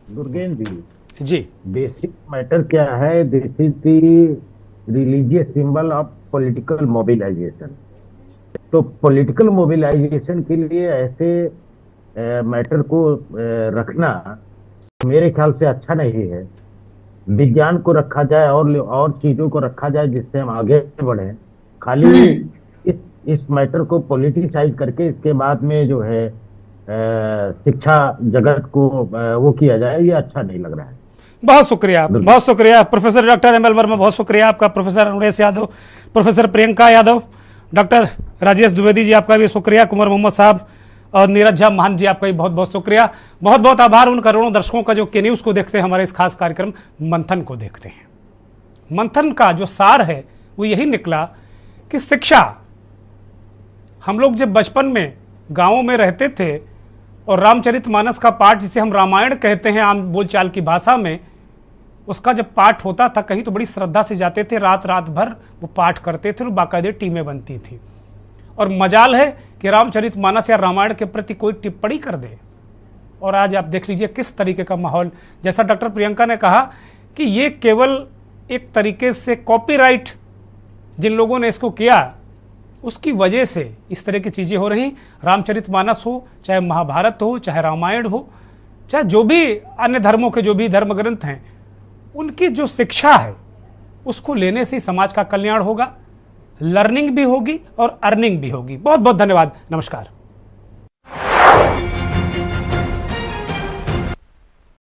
दुर्गेंद्र जी, बेसिक मैटर क्या है, this is the religious symbol of political mobilisation. तो पॉलिटिकल मोबिलाइजेशन के लिए ऐसे मैटर को रखना मेरे ख्याल से अच्छा नहीं है। विज्ञान को रखा जाए और चीजों को रखा जाए जिससे हम आगे बढ़े। खाली इस मैटर को पॉलिटिसाइज करके इसके बाद में जो है शिक्षा जगत को वो किया जाए, ये अच्छा नहीं लग रहा है। बहुत शुक्रिया, बहुत शुक्रिया प्रोफेसर डॉक्टर ML वर्मा, बहुत शुक्रिया आपका। Professor Anuresh Yadav, professor Priyanka Yadav, doctor Rajesh Dwivedi ji आपका भी शुक्रिया, कुंवर मोहम्मद साहब और नीरज झा महान जी आपका भी बहुत बहुत शुक्रिया। बहुत बहुत आभार उन करोड़ों दर्शकों का जो के न्यूज़ को देखते हैं, हमारे इस खास कार्यक्रम मंथन को देखते हैं। मंथन का जो सार है वो यही निकला कि शिक्षा, हम लोग जब बचपन में गाँवों में रहते थे और रामचरितमानस का पाठ, जिसे हम रामायण कहते हैं आम बोलचाल की भाषा में, उसका जब पाठ होता था कहीं तो बड़ी श्रद्धा से जाते थे, रात रात भर वो पाठ करते थे और बाकायदे टीमें बनती थी। और मजाल है कि रामचरितमानस या रामायण के प्रति कोई टिप्पणी कर दे, और आज आप देख लीजिए किस तरीके का माहौल। जैसा डॉक्टर प्रियंका ने कहा कि ये केवल एक तरीके से कॉपीराइट जिन लोगों ने इसको किया उसकी वजह से इस तरह की चीज़ें हो रही। रामचरितमानस हो, चाहे महाभारत हो, चाहे रामायण हो, चाहे जो भी अन्य धर्मों के जो भी धर्म ग्रंथ हैं, उनकी जो शिक्षा है उसको लेने से समाज का कल्याण होगा, लर्निंग भी होगी और अर्निंग भी होगी। बहुत बहुत धन्यवाद, नमस्कार।